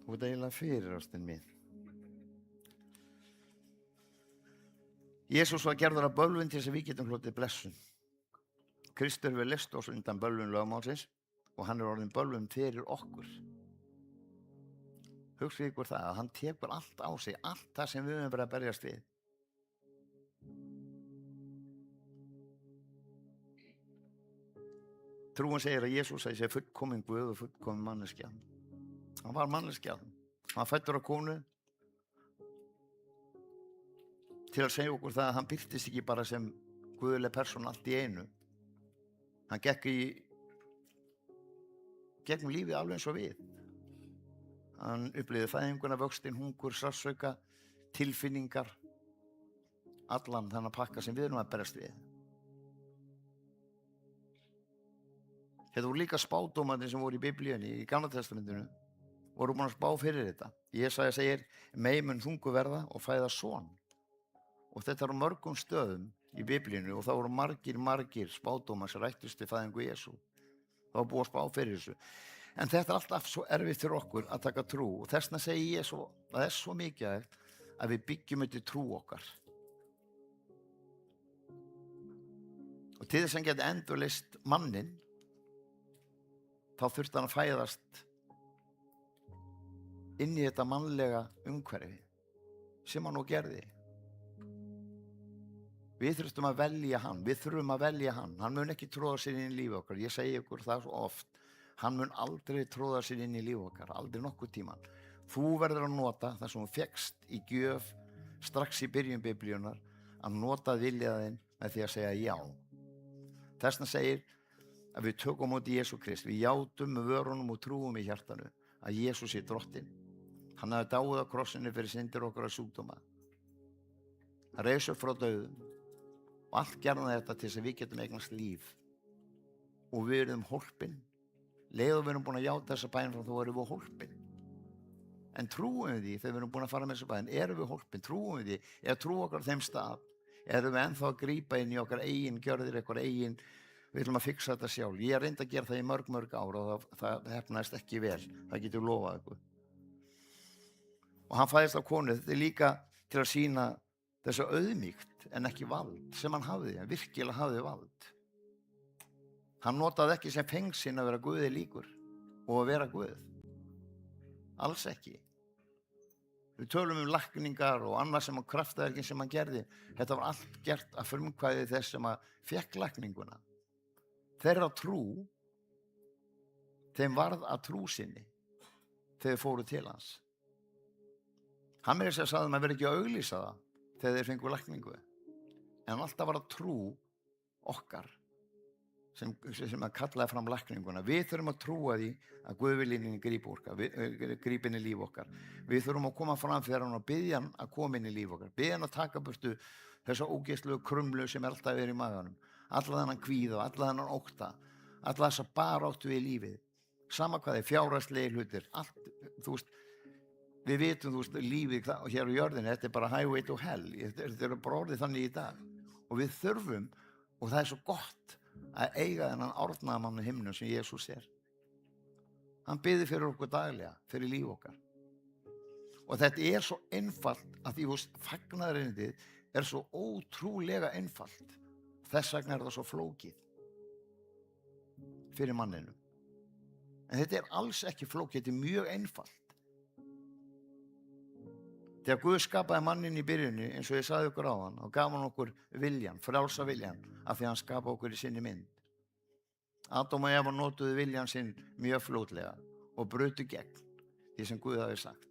Þú ert eiginlega fyrir ástin mín. Jesús var gerður að bölvun til þess að við getum hlotið blessun. Kristur hefur leyst oss undan bölvun lögmálsins og hann orðinn bölvun fyrir okkur. Hugsið ykkur það að hann tekur allt á sig, allt það sem við höfum verið að berjast við. Trúin segir að Jesús sé fullkominn Guð og fullkominn manneskja. Hann var manneskja. Hann var fæddur af konu til að segja okkur það að hann birtist ekki bara sem guðuleg persóna allt í einu. Hann gekk gegnum lífið alveg eins og við. Hann upplifði fæðinguna, vöxtinn, hungur, sársauka, tilfinningar, allan þennan pakka sem við erum að berast við. Þetta voru líka spádómarnir sem voru í Biblíunni, í Gamla testamentinu, voru búin að spá fyrir þetta. Jesaja segir, mey mun þungu verða og fæða son. Og þetta eru mörgum stöðum í Biblíunni og það voru margir spádómar sem rættust til fæðingu Jesú. Það var búið að spá fyrir þessu. En þetta alltaf svo erfitt fyrir okkur að taka trú og þessna segi ég svo, að það svo mikið að við byggjum þetta trú okkar. Og til þess að hann geti endurleyst mannin, þá þurfti hann að fæðast inn í þetta mannlega umhverfi sem hann nú gerði. Við þurftum að velja hann, við þurfum að velja hann. Hann mun ekki tróða sér inn í lífi okkar. Ég segi ykkur það svo oft. Hann mun aldrei tróða sér inn í lífi okkar, aldrei nokkuð tíman. Þú verður að nota það sem þú fékkst í gjöf strax í byrjun Biblíunar, að nota viljaðinn með því að segja já. Þessna segir að við tökum móti Jesú Krist, við játum með vörunum og trúum í hjartanu að Jesús er drottinn. Hann hafði dáið á krossinu fyrir syndir okkar að sjúkdóma. Hann reis upp frá dauðum og allt gerði þetta til þess að við getum eignast líf. Og við erum hólpin. Leið og við erum búin að játa þessa bæn frá þá erum við hólpin. En trúum við því þegar við erum búin að fara með þessa bæn, erum við hólpin, trúum við því, trú okkar á þeim stað, erum við ennþá að grípa inn í okkar eigin gjörðir, okkar eigin við ætlum að fixa þetta sjálf. Ég reyndi að gera það í mörg ár og það hefnaðist ekki vel. Það getur lofað ykkur. Og hann fæðist af konu, þetta líka til að sýna þessu auðmýkt en ekki vald sem hann hafði, hann virkilega hafði vald. Hann notaði ekki sem feng sinn að vera Guði líkur og að vera Guð. Alls ekki. Við tölum lækningar og annað sem kraftaverkin sem hann gerði. Þetta var allt gert að frumkvæði þess sem að fékk lækninguna. Þeirra trú, þeim varð að trú sinni þegar þeir fóru til hans. Hann meira sér sagði að vera ekki að auglýsa það þegar þeir fengu lækningu. En alltaf var að trú okkar sem að kallaði fram lækninguna. Við þurfum að trúa því að Guð vilji grípa inn í líf okkar. Við þurfum að koma fram fyrir hann og biðja hann að koma inn í líf okkar. Biðja hann að taka burtu þessa ógeðslegu krumlu sem alltaf er í maganum. Alla þennan kvíða og alla þennan ótta. Alla þessa baráttu í lífið. Sama hvað er fjárhagslegi hlutir. Allt, þú veist, við vitum, þú veist, lífið hér á jörðinni, þetta er bara highway to hell. Þetta er bara orðið þannig í dag. Og við þurfum, og það er svo gott, að eiga þennan árnaðamann í himnum sem Jesús er. Hann biður fyrir okkur daglega, fyrir líf okkar. Og þetta er svo einfalt að því fagnaðarerindið er svo ótrúlega einfalt. Þess vegna er það svo flókið fyrir manninum. En þetta er alls ekki flókið, þetta er mjög einfalt. Þegar Guð skapaði mannin í byrjunni, eins og ég sagði okkur áðan, og gaf hann okkur viljan, frjálsa viljan, af því hann skapaði okkur í sinni mynd. Adam og Eva notuðu viljan sinn mjög fljótlega og brutu gegn því sem Guð hafi sagt.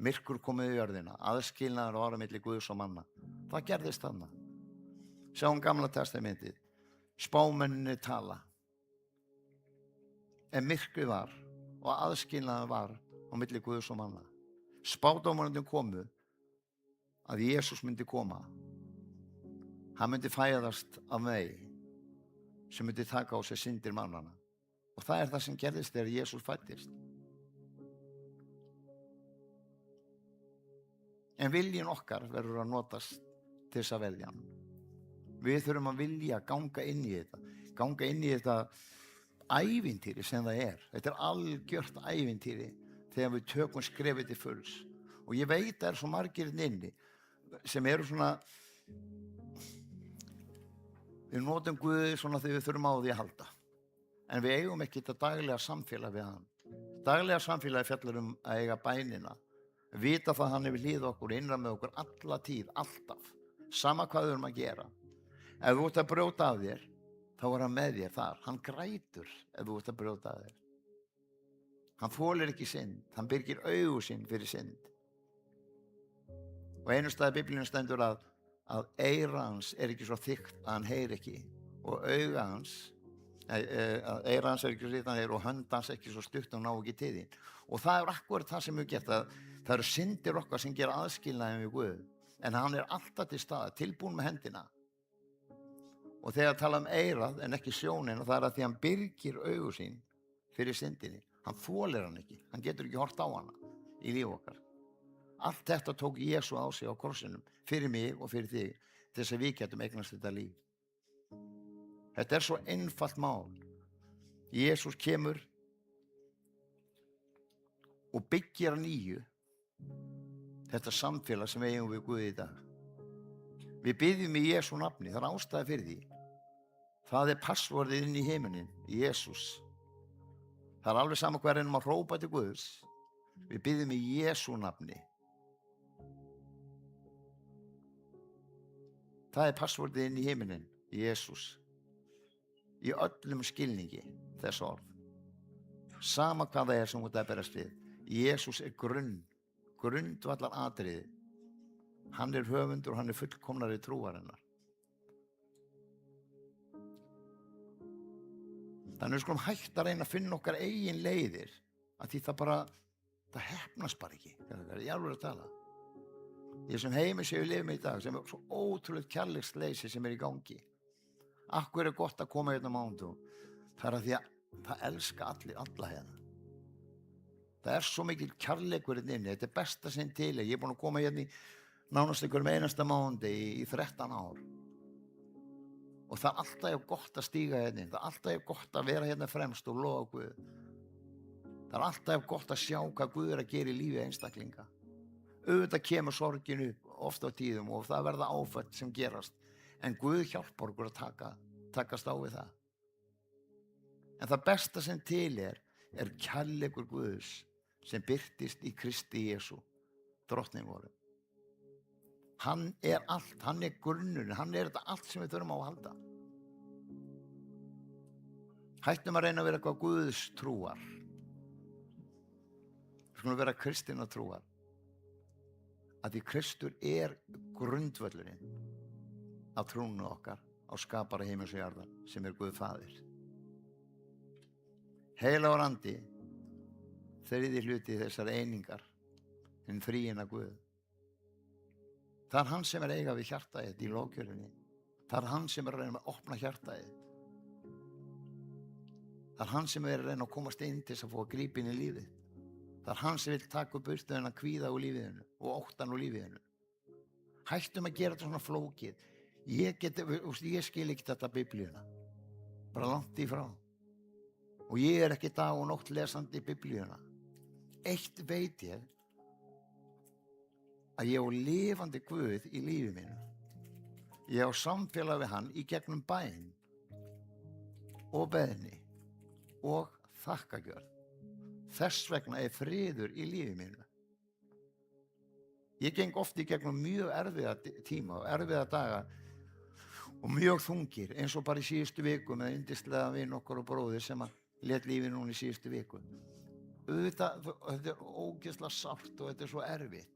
Myrkur komið í jörðina, aðskilnaður var á milli Guðs og manna. Það gerðist þarna. Sjáum Gamla testamentið. Spámenninni tala. En myrkrið var og aðskilnaður var á milli Guðs og manna. Spádómarnir komu að Jesús myndi koma. Hann myndi fæðast af mig sem myndi taka á sig syndir mannana. Og það er það sem gerðist þegar Jesús fæddist. En viljinn okkar verður að notast til þess að velja hann. Við þurfum að vilja ganga inn í þetta. Ganga inn í þetta ævintýri sem það er. Þetta er algjört ævintýri þegar við tökum skrefið til fulls. Og ég veit að það er svo margir inni sem eru svona, við notum Guði svona þegar við þurfum á því að halda. En við eigum ekki þetta daglega samfélag við hann. Daglega samfélagi fjallar að eiga bænina. Vita það hann hefur hlið okkur, innra með okkur alla tíð, alltaf. Sama hvað við erum að gera. Ef þú ert að brjóta af þér, þá er hann með þér þar. Hann grætur ef þú ert að brjóta af þér. Hann þolir ekki synd, hann byrgir augu sín fyrir synd. Og einu stað í Biblíunni stendur að eyra hans er ekki svo þykkt að hann heyri ekki. Og auga hans, að eyra hans er ekki svo þykkt að hann heyri og hönd hans ekki svo stutt að hann ná ekki til þín. Og það er akkurat það sem við gert, að það eru syndir okkar sem gera aðskilnaðinn við Guð. En hann er alltaf til staðar, tilbúinn með hendina. Og þegar tala eyrað en ekki sjónin, og það er að því hann byrgir augu sín fyrir syndinni. Hann þolir hann ekki, hann getur ekki hort á hana í líf okkar. Allt þetta tók Jesú á sig á korsinum, fyrir mig og fyrir þig, til þess að við getum eignast þetta líf. Þetta er svo einfalt mál. Jesús kemur og byggir að nýju þetta samfélag sem við eigum við Guð í dag. Við byggjum í Jesú nafni, það er ástæða fyrir því. Það er passvorðið inn í heiminin, Jesús. Það er alveg sama hvað reynum að hrópa til Guðs. Við byggjum í Jesú nafni. Það er passvorðið inn í heiminin, Jesús. Í öllum skilningi þess orð. Sama hvað það er sem þetta er berast við. Jesús er grundvallar atriði. Hann er höfundur og hann er fullkomnari trúarinnar. Þannig við skulum hægt að reyna að finna okkar eigin leiðir, að því það heppnast bara ekki. Það er í alveg að tala. Í þessum heimi sem við lifum í dag, sem er svo ótrúlegt kærleiksleysi sem er í gangi. Akkur er gott að koma hérna mánudaginn. Það er að því að það elska allir alla hérna. Það er svo mikil kærleikur hérna inni. Þetta er besta sinn til. Ég er búinn að koma hérna í nánast einhverjum einasta mánuði í 13 ár. Og það alltaf gott að stíga hérna inn. Það alltaf gott að vera hérna fremst og lofa Guð. Það alltaf gott að sjá hvað Guð að gera í lífi einstaklinga. Auðvitað kemur sorgin upp oft á tíðum og það verða áföll sem gerast. En Guð hjálpar okkur að takast á við það. En það besta sem til er kærleikur Guðs sem birtist í Kristi Jesú, drottning voru. Hann allt, hann grunnurinn, hann þetta allt sem við þurfum á að halda. Hættum að reyna að vera eitthvað Guðs trúar. Við skulum vera kristinna trúar. Að því Kristur grundvöllurinn á trúnu okkar á skapara himins og jarðar sem Guð faðir. Heilagur andi, þriðji hluti þessar einingar, hinn þríeina Guð. Það hann sem eiga við hjartaðið í lofgjörðinni. Það hann sem að reyna að opna hjartaðið. Það hann sem að reyna að komast inn til þess að fá að grípa inn í lífið. Það hann sem vil taka upp burtu að kvíða úr lífiðinu og óttan úr lífiðinu. Hættum að gera þetta svona flókið. Ég skil ekki þetta Biblíuna. Bara langt í frá. Og ég ekki dag og nótt lesandi Biblíuna. Eitt veit ég að ég á lifandi Guð í lífi mínu. Ég á samfélag við hann í gegnum bæn og beðni og þakkagjörð. Þess vegna friður í lífi mínu. Ég geng oft í gegnum mjög erfiða tíma og erfiða daga og mjög þungir, eins og bara í síðustu viku með yndislega vin okkar og bróðir sem að lét lífið núna í síðustu viku. Þetta ógeðslega sárt og þetta svo erfitt.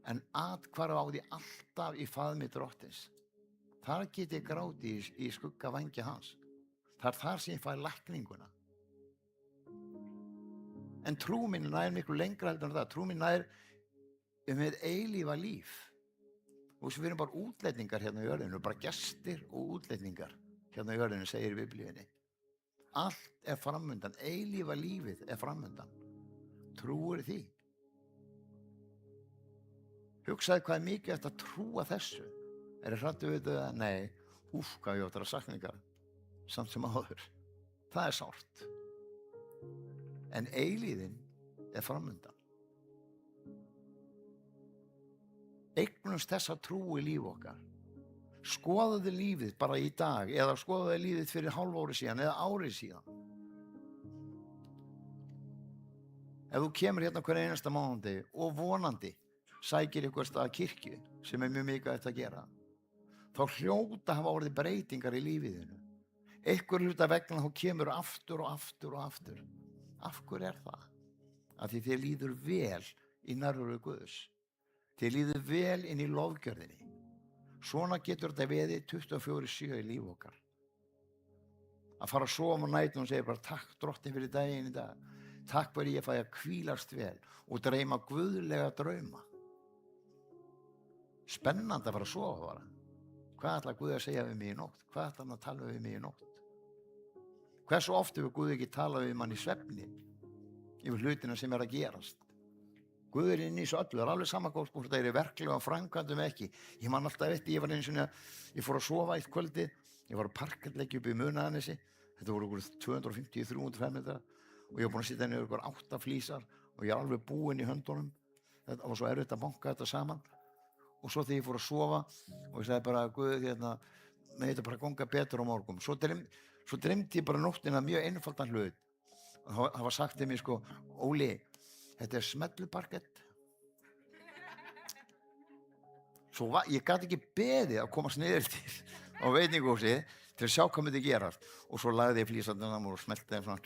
En athvarf á því alltaf í faðmi drottins. Þar get ég grátið í skugga vængja hans. Það þar sem ég fæ lækninguna. En trú mín nær miklu lengra heldur en það. Trú mín nær með eilífa líf. Og við erum bara útletningar hérna í jörðinu, bara gestir og útletningar hérna í jörðinu, segir í Biblíunni. Allt framundan, eilífa lífið framundan. Trúir því. Hugsaði hvað mikið eftir að trúa þessu. Hræddur við það? Nei, hvað ég áttur að sakningar, samt sem áður. Það sárt. En eilíðin framundan. Eignumst þessa trú í líf okkar. Skoðaðu lífið bara í dag eða skoðaðu lífið fyrir hálfári síðan eða ári síðan. Ef þú kemur hérna hver einasta mánuði og vonandi sækir ykkur stað kirkju sem mjög mikilvægt að gera, þá hljóta hafa orðið breytingar í lífiðinu. Einhver hluta vegna þá kemur aftur og aftur og aftur. Af hverju það? Af því þér líður vel í nærveru Guðs. Þér líður vel inn í lofgjörðinni. Svona getur þetta veðið 24/7 í líf okkar. Að fara að sofa á nætuna og segja bara takk drottinn fyrir daginn í dag. Takk fyrir ég fæ að hvílast vel og dreyma guðlega drauma. Spennandi að fara að sofa bara. Hvað ætlar Guð að segja við mig í nótt? Hvað ætlar hann að tala við mig í nótt? Hversu oft hefur Guð ekki talað við mann í svefni yfir hlutina sem að gerast? Guð inn í þessu öllu, það alveg sama hvort það í verklega og framkvæmdum ekki. Ég man alltaf eftir, ég fór að sofa eitt kvöldi, ég var að parkettleggja upp í Munaðarnesi, þetta voru okkur 250-300 fermetrar og ég var búin að sitja niður okkur 8 flísar og ég alveg búinn í höndunum. Það var svo erfitt að banka þetta saman. Og svo þegar ég fór að sofa og ég sagði bara, Guð, með þetta bara ganga betur á morgun. Svo dreymdi ég bara nóttina mjög einfaldan hlut. Það var sagt til mér Óli, þetta smelluparkett. Svo ég gat ekki beðið að komast niður á veitingahúsið til að sjá hvað myndi gerast. Og svo lagði ég flísarnar og smelti þeim svona.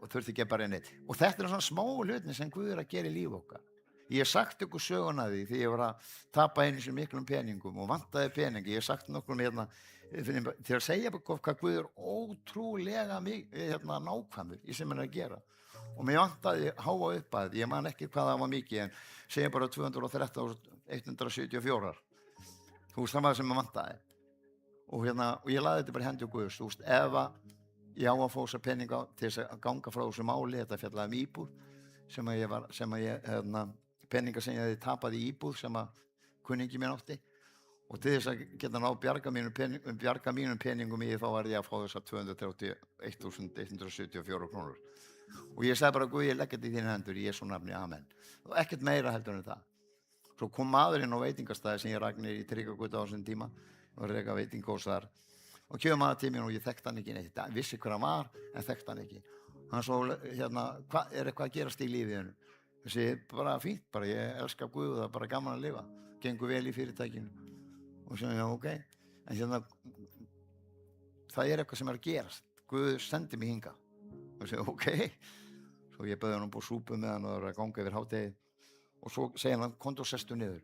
Og þurfti ekki bara neitt. Og þetta svona smá hlutin sem Guð að gera í líf okkar. Ég hef sagt ykkur söguna því því ég var að tapa einu sem miklum peningum og vantaði peningi. Ég hef sagt nokkrum til að segja hvað Guð ótrúlega nákvæmur í sem hann að gera. Og mér vantaði háa upp að ég man ekki hvað það var mikið en segja bara 213.174. Það var það sem mér vantaði. Og ég laði þetta bara í hendi á Guðs. Ef ég á að fá þessa peninga til þess að ganga frá þessu máli, þetta fjallaði íbúð peninga sem ég hefði tapað í íbúð sem að kunningi mér átti Og til þess að geta ná bjarga mínum peningum í þá var ég að fá þess að 231.174 krónur. Og ég sagði bara, Guð, ég legg þetta í þín hendur, í Jesú nafni, amen. Og ekkert meira heldur en það. Svo kom maðurinn á veitingastæði sem ég rak niður í Tryggvagötu á þessum tíma og reka veitingahús þar. Og kemur maður til mín og ég þekkti hann ekki neitt. Ég vissi hver hann var, en þekkti hann ekki. Hann svo, er eitthvað að gerast í lífinu? Ég segi, bara fínt, bara ég elska Guð og það er bara gaman að lifa. Gengur vel í fyrirtækinu. Og sem já, ok, en það er eitthvað sem er að gerast. Guð sendi mig hingað. Og segja, ok. Svo ég bauði hann búið súpu með hann og það var að ganga yfir hádegi. Og svo segir hann, komdu og sestu niður.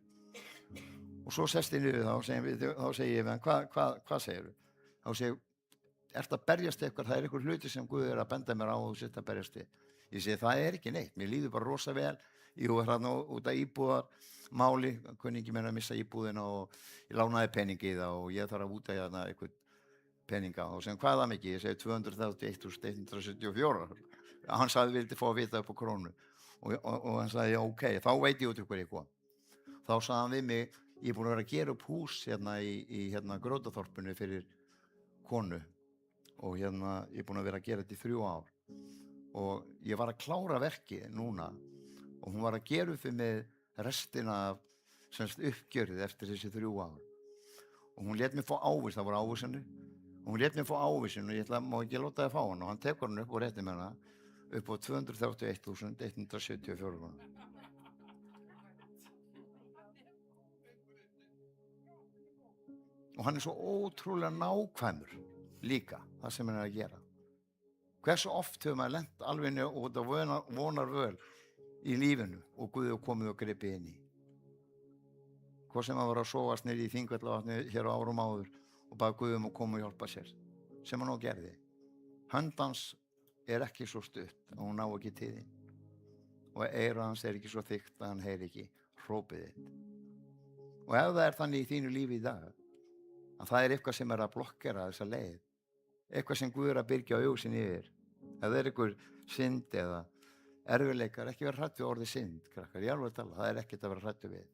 Og svo sest ég niður þá segi ég við hann, hvað segir þú? Þá segir, ertu að berjast eitthvað? Það er einhver hluti sem Guð er að benda mér á og þú sitt að berjast við. Ég segi, það er ekki neitt. Mér líður bara rosa vel. Ég var hérna út af íbúðarmáli, kunningi mér að missa íbúðina og ég lánaði peningi í það og ég þarf að úta hérna eitthvað peninga og sem hvað er það mikið? Ég segi 231.174. Hann sagði vildi fá að vita upp á krónu og hann sagði já ok, þá veit ég út ykkur eitthvað. Þá sagði hann við mig, ég er búin að vera að gera upp hús hérna í Grótaþorpinu fyrir konu og hérna ég er búin að vera að gera þetta í 3 ár og ég var að klára verkið núna og hún var að gera upp fyrir mig restina af uppgjörið eftir þessi 3 ár. Og hún lét mig fá ávís, það var ávísinu, og hún lét mig fá ávísinu og ég má ekki láta það fá hann og hann tekur hann upp og rétti með hana upp á 231.174 krónur. Og hann er svo ótrúlega nákvæmur líka, það sem hann er að gera. Hversu oft hefur maður lent alveg út af vonar völ í lífinu og Guð og komið og gripið inn í. Hvað sem að var að sofast niður í Þingvallavatni hér á árum áður og bara Guð að koma og hjálpa sér, sem hann og gerði. Hönd hans er ekki svo stutt og hún ná ekki til þín. Og eyra hans er ekki svo þykkt að hann heyri ekki hrópið þitt. Og ef það er þannig í þínu lífi í dag, að það er eitthvað sem er að blokkera þessa leið, eitthvað sem Guð er að byrgja augun yfir, ef það er einhver synd eða erfiðleikar, ekki vera hrætt við orðið synd, krakkar, ég alveg að tala, það er ekkert að vera hrættu við.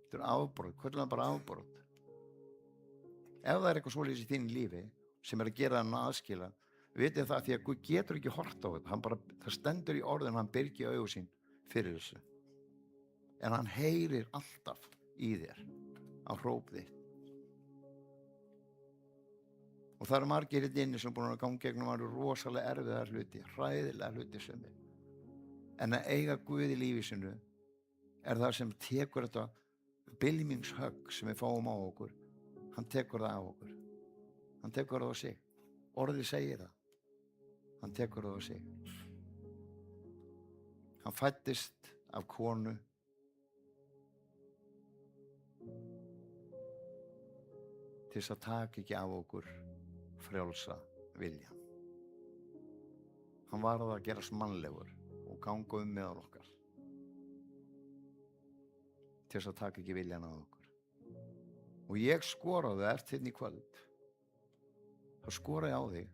Þetta er afbrot, hvernig er bara afbrot? Ef það er eitthvað svoleiðis í þínu lífi sem er að gera hann aðskila, vitið það því að Guð getur ekki hort á þetta, það stendur í orðin, hann byrgja augun sín fyrir þessu. En hann heyrir alltaf í þér á hróp þitt. Og það eru margir hérna inni sem búin að ganga gegnum rosalega erfiðar hluti, hræðilega hluti sem er. En að eiga Guð í lífi sinu er það sem tekur þetta bylmingshögg sem við fáum á okkur. Hann tekur það á okkur. Hann tekur það á sig. Orðið segir það. Hann tekur það á sig. Hann fæddist af konu til þess að taka ekki af okkur frjálsa vilja. Hann varð að gerast mannlegur og ganga meðal okkar til þess að taka ekki viljan af okkur. Og ég skoraði eftir hérna í kvöld, þá skora ég á þig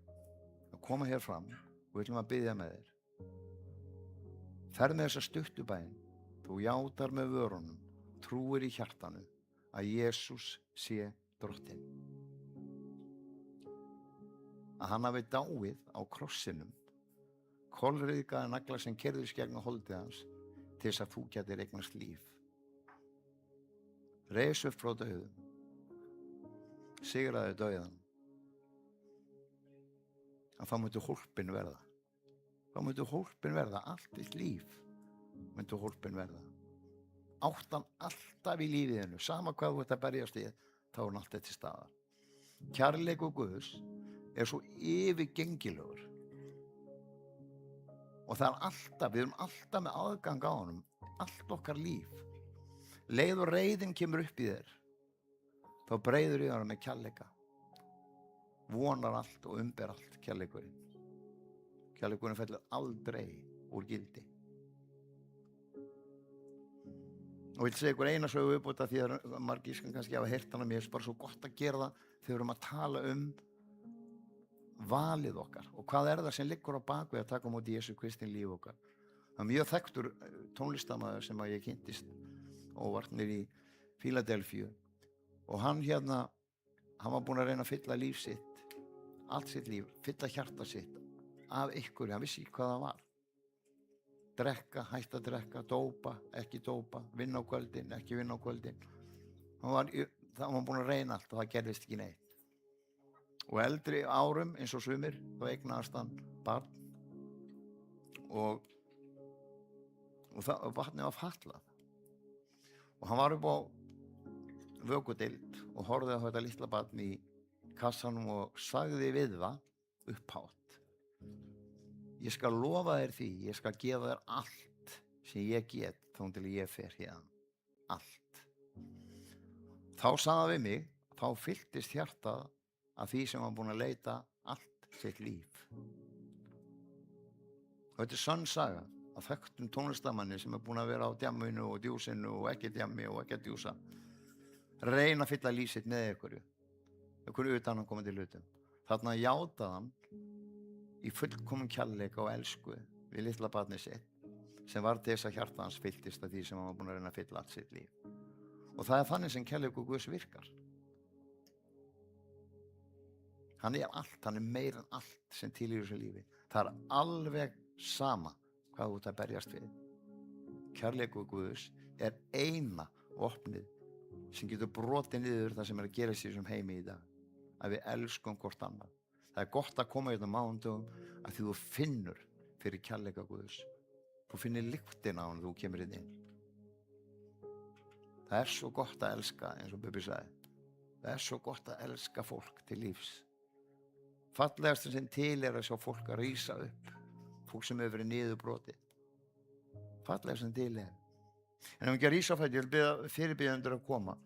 að koma hér fram og við ætlum að biðja með þér. Ferð með þessa stuttu bæn, þú játar með vörunum, trúir í hjartanu að Jesús sé drottinn. Að hann hafi dáið á krossinum, kolryðgaða nagla sem keyrðust gegn holdið hans til þess að þú getur eignast líf. Reis upp frá dauðum, sigraði dauðan, að þá myndi hólpin verða. Þá myndi hólpin verða, allt þitt líf myndi hólpin verða. Áttan alltaf í lífiðinu, sama hvað þú ert að berjast í, þá er hann alltaf til staðar. Kærleikur Guðs er svo yfirgengilegur. Og það er alltaf, við erum alltaf með aðgang á honum, allt okkar líf. Leið og reiðin kemur upp í þér, þá breiður yfir hann með kærleika. Vonar allt og umber allt kærleikurinn. Kærleikurinn fellur aldrei úr gildi. Og ég vil segja ykkur eina sögu uppbúta því að margir skal kannski hafa heyrt hana, mér er bara svo gott að gera það þegar við erum að tala valið okkar og hvað er það sem liggur á bakvið að taka á móti Jesú Kristi líf okkar. Það er mjög þekktur tónlistarmaður sem að ég kynntist óvart niður í Fíladelfíu Og hann var búinn að reyna að fylla líf sitt, allt sitt líf, fylla hjarta sitt af einhverju, hann vissi ekki hvað það var. Drekka, hætta að drekka, dópa, ekki dópa, vinna á kvöldin, ekki vinna á kvöldin. Það var búinn að reyna allt og það gerðist ekki neitt. Og eldri árum, eins og sumir, þá eignaðist hann barn og barnið var fatlað. Og hann var upp á vökudeild og horfði á þetta litla barn í kassanum og sagði við það upphátt: ég skal lofa þér því, ég skal gefa þér allt sem ég get þá til ég fer hérna, allt. Þá sagði hann við mig, þá fylltist hjartað af því sem hann búinn að leita allt sitt líf. Og þetta sönn saga af þekktum tónlistarmanni sem búinn að vera á djamminu og djúsinu og ekki djammi og ekki að djúsa, reyna að fylla líf sitt með einhverju utanaðkomandi hlutum. Þarna játaði hann í fullkomum kærleika og elsku við litla barnið sitt sem var til þess að hjarta hans fylltist af því sem hann var búinn að reyna að fylla allt sitt líf. Og það þannig sem kærleikur Guðs virkar. Hann allt, hann meira en allt sem til í þessu lífi. Það alveg sama hvað þú ert að berjast við. Kærleikur Guðs eina vopnið sem getur brotið niður það sem að gera sér sem heimi í dag. Að við elskum hvort annað. Það gott að koma hérna mánudögum að því þú finnur fyrir kærleika Guðs. Þú finnir lyktina á hann þegar þú kemur inn. Það svo gott að elska, eins og Bubbi sagði. Það svo gott að elska fólk til lífs. Fallegast sem til að sjá fólk að rísa upp. Fólk sem hefur verið niðurbrotið. Fallegast sem til En ef ekki að rísa á fæti, ég vil biðja fyrirbýðendur að koma.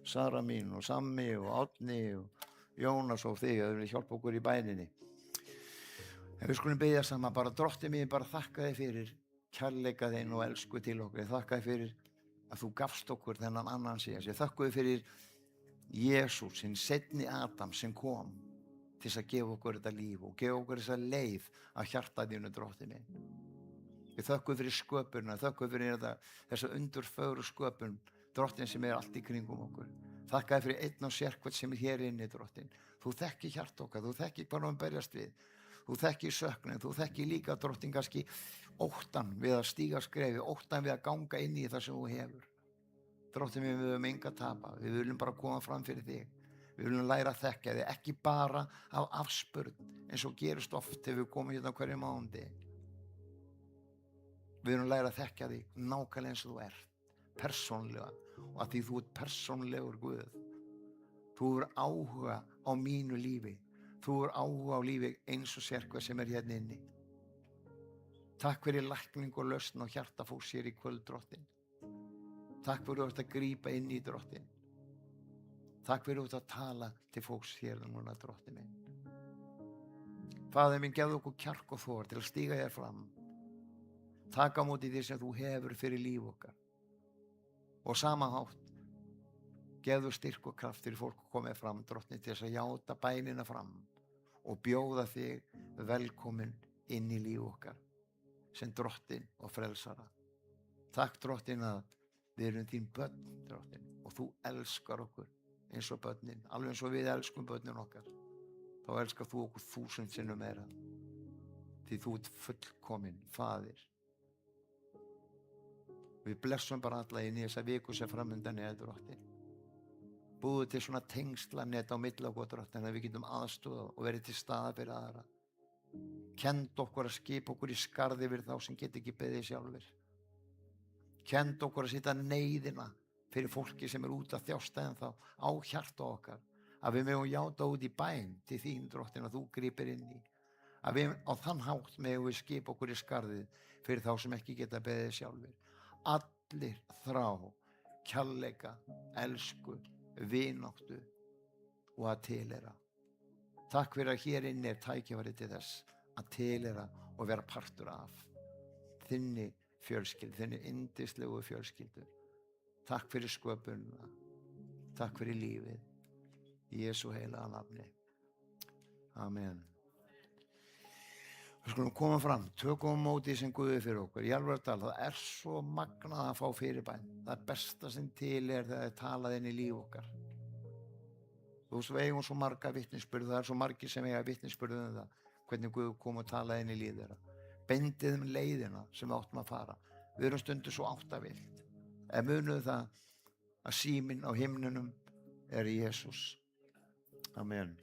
Sara mín og Sammi og Árni og Jónas og þig að þau vilja hjálpa okkur í bæninni. En við skulum biðja saman, bara Drottinn minn, bara þakka þig fyrir kærleika þinn og elsku til okkur. Ég þakka þig fyrir að þú gafst okkur þennan annan síðan. Ég þakka þig fyrir Jesús, hinn seinni Adam sem kom til þess að gefa okkur þetta líf og gefa okkur þessa leið að hjarta þínu, Drottinn minn. Ég þakka fyrir sköpunina, þakka fyrir þessa undurfögru sköpun, Drottinn sem allt í kringum okkur. Þakka þér fyrir einn og sérhvern sem hér inni, Drottinn. Þú þekki hjarta okkar, þú þekki hvað við berjast við. Þú þekki söknin, þú þekki líka, Drottinn, kannski óttan við að stíga skrefi, óttan við að ganga inn í það sem þú hefur. Drottinn, við höfum enga að tapa, við viljum bara koma fram fyrir þig. Við viljum læra að þekka þig, ekki bara af afspurn, eins og gerist oft þegar við komum hérna hverju mánuði. Við viljum læra að þekka þig nákvæmlega eins og þú ert, persónlega, og að því þú ert persónlegur Guð. Þú hefur áhuga á mínu lífi. Þú hefur áhuga á lífi eins og sérhver sem hérna inni. Takk fyrir lækning og lausn á hjarta fólks hér í kvöld, Drottinn. Takk fyrir að grípa inn í, Drottinn. Takk fyrir að tala til fólks hér núna, Drottinn minn. Faðir minn, gefðu okkur kjark og þor til að stíga hér fram. Taka á móti því sem þú hefur fyrir líf okkar. Og sama hátt, gefðu styrk og kraft fyrir fólk að koma fram, Drottinn, til þess að játa bænina fram og bjóða þig velkomin inn í líf okkar sem Drottinn og frelsara. Takk, Drottinn, að við erum þín börn, Drottinn, og þú elskar okkur eins og börnin, alveg eins og við elskum börnin okkar. Þá elskar þú okkur 1000 sinnum meira, því þú ert fullkomin faðir. Við blessum bara alla inn í þessa viku sem framundan Drottinn. Búðu til svona tengslanet á milli okkur, Drottinn, að við getum aðstoðað og verið til staðar fyrir aðra. Kennd okkur að skipa okkur í skarði fyrir þá sem get ekki beðið sjálfir. Kennd okkur að setja neyðina fyrir fólki sem út að þjásta ennþá á hjarta okkar. Að við megum játa út í bæn til þín, Drottinn, að þú grípir inn í. Að við á þann hátt megum við skipa okkur í skarðið fyrir þá sem ekki geta beðið sjálfir. Allir þrá, kærleika, elsku, vináttu og að tilheyra. Takk fyrir að hér inni tækifæri til þess að tilheyra og vera partur af þinni fjölskyldu, þinni yndislegu fjölskyldu. Takk fyrir sköpunina, takk fyrir lífið, í Jesú heilaga nafni. Amen. Við skulum koma fram, tökum á móti sem Guði fyrir okkur. Í alvöru að tala, það svo magnað að fá fyrirbæn. Það besta sem til þegar það talað inn í líf okkar. Þú veist, við eigum svo marga vitnisburði, það svo margir sem eiga vitnisburði það, hvernig Guð kom og talaði inn í líf þeirra. Bendið leiðina sem við áttum að fara. Við erum stundu svo áttavillt. En munuð það að síminn á himnunum er Jesús. Amen.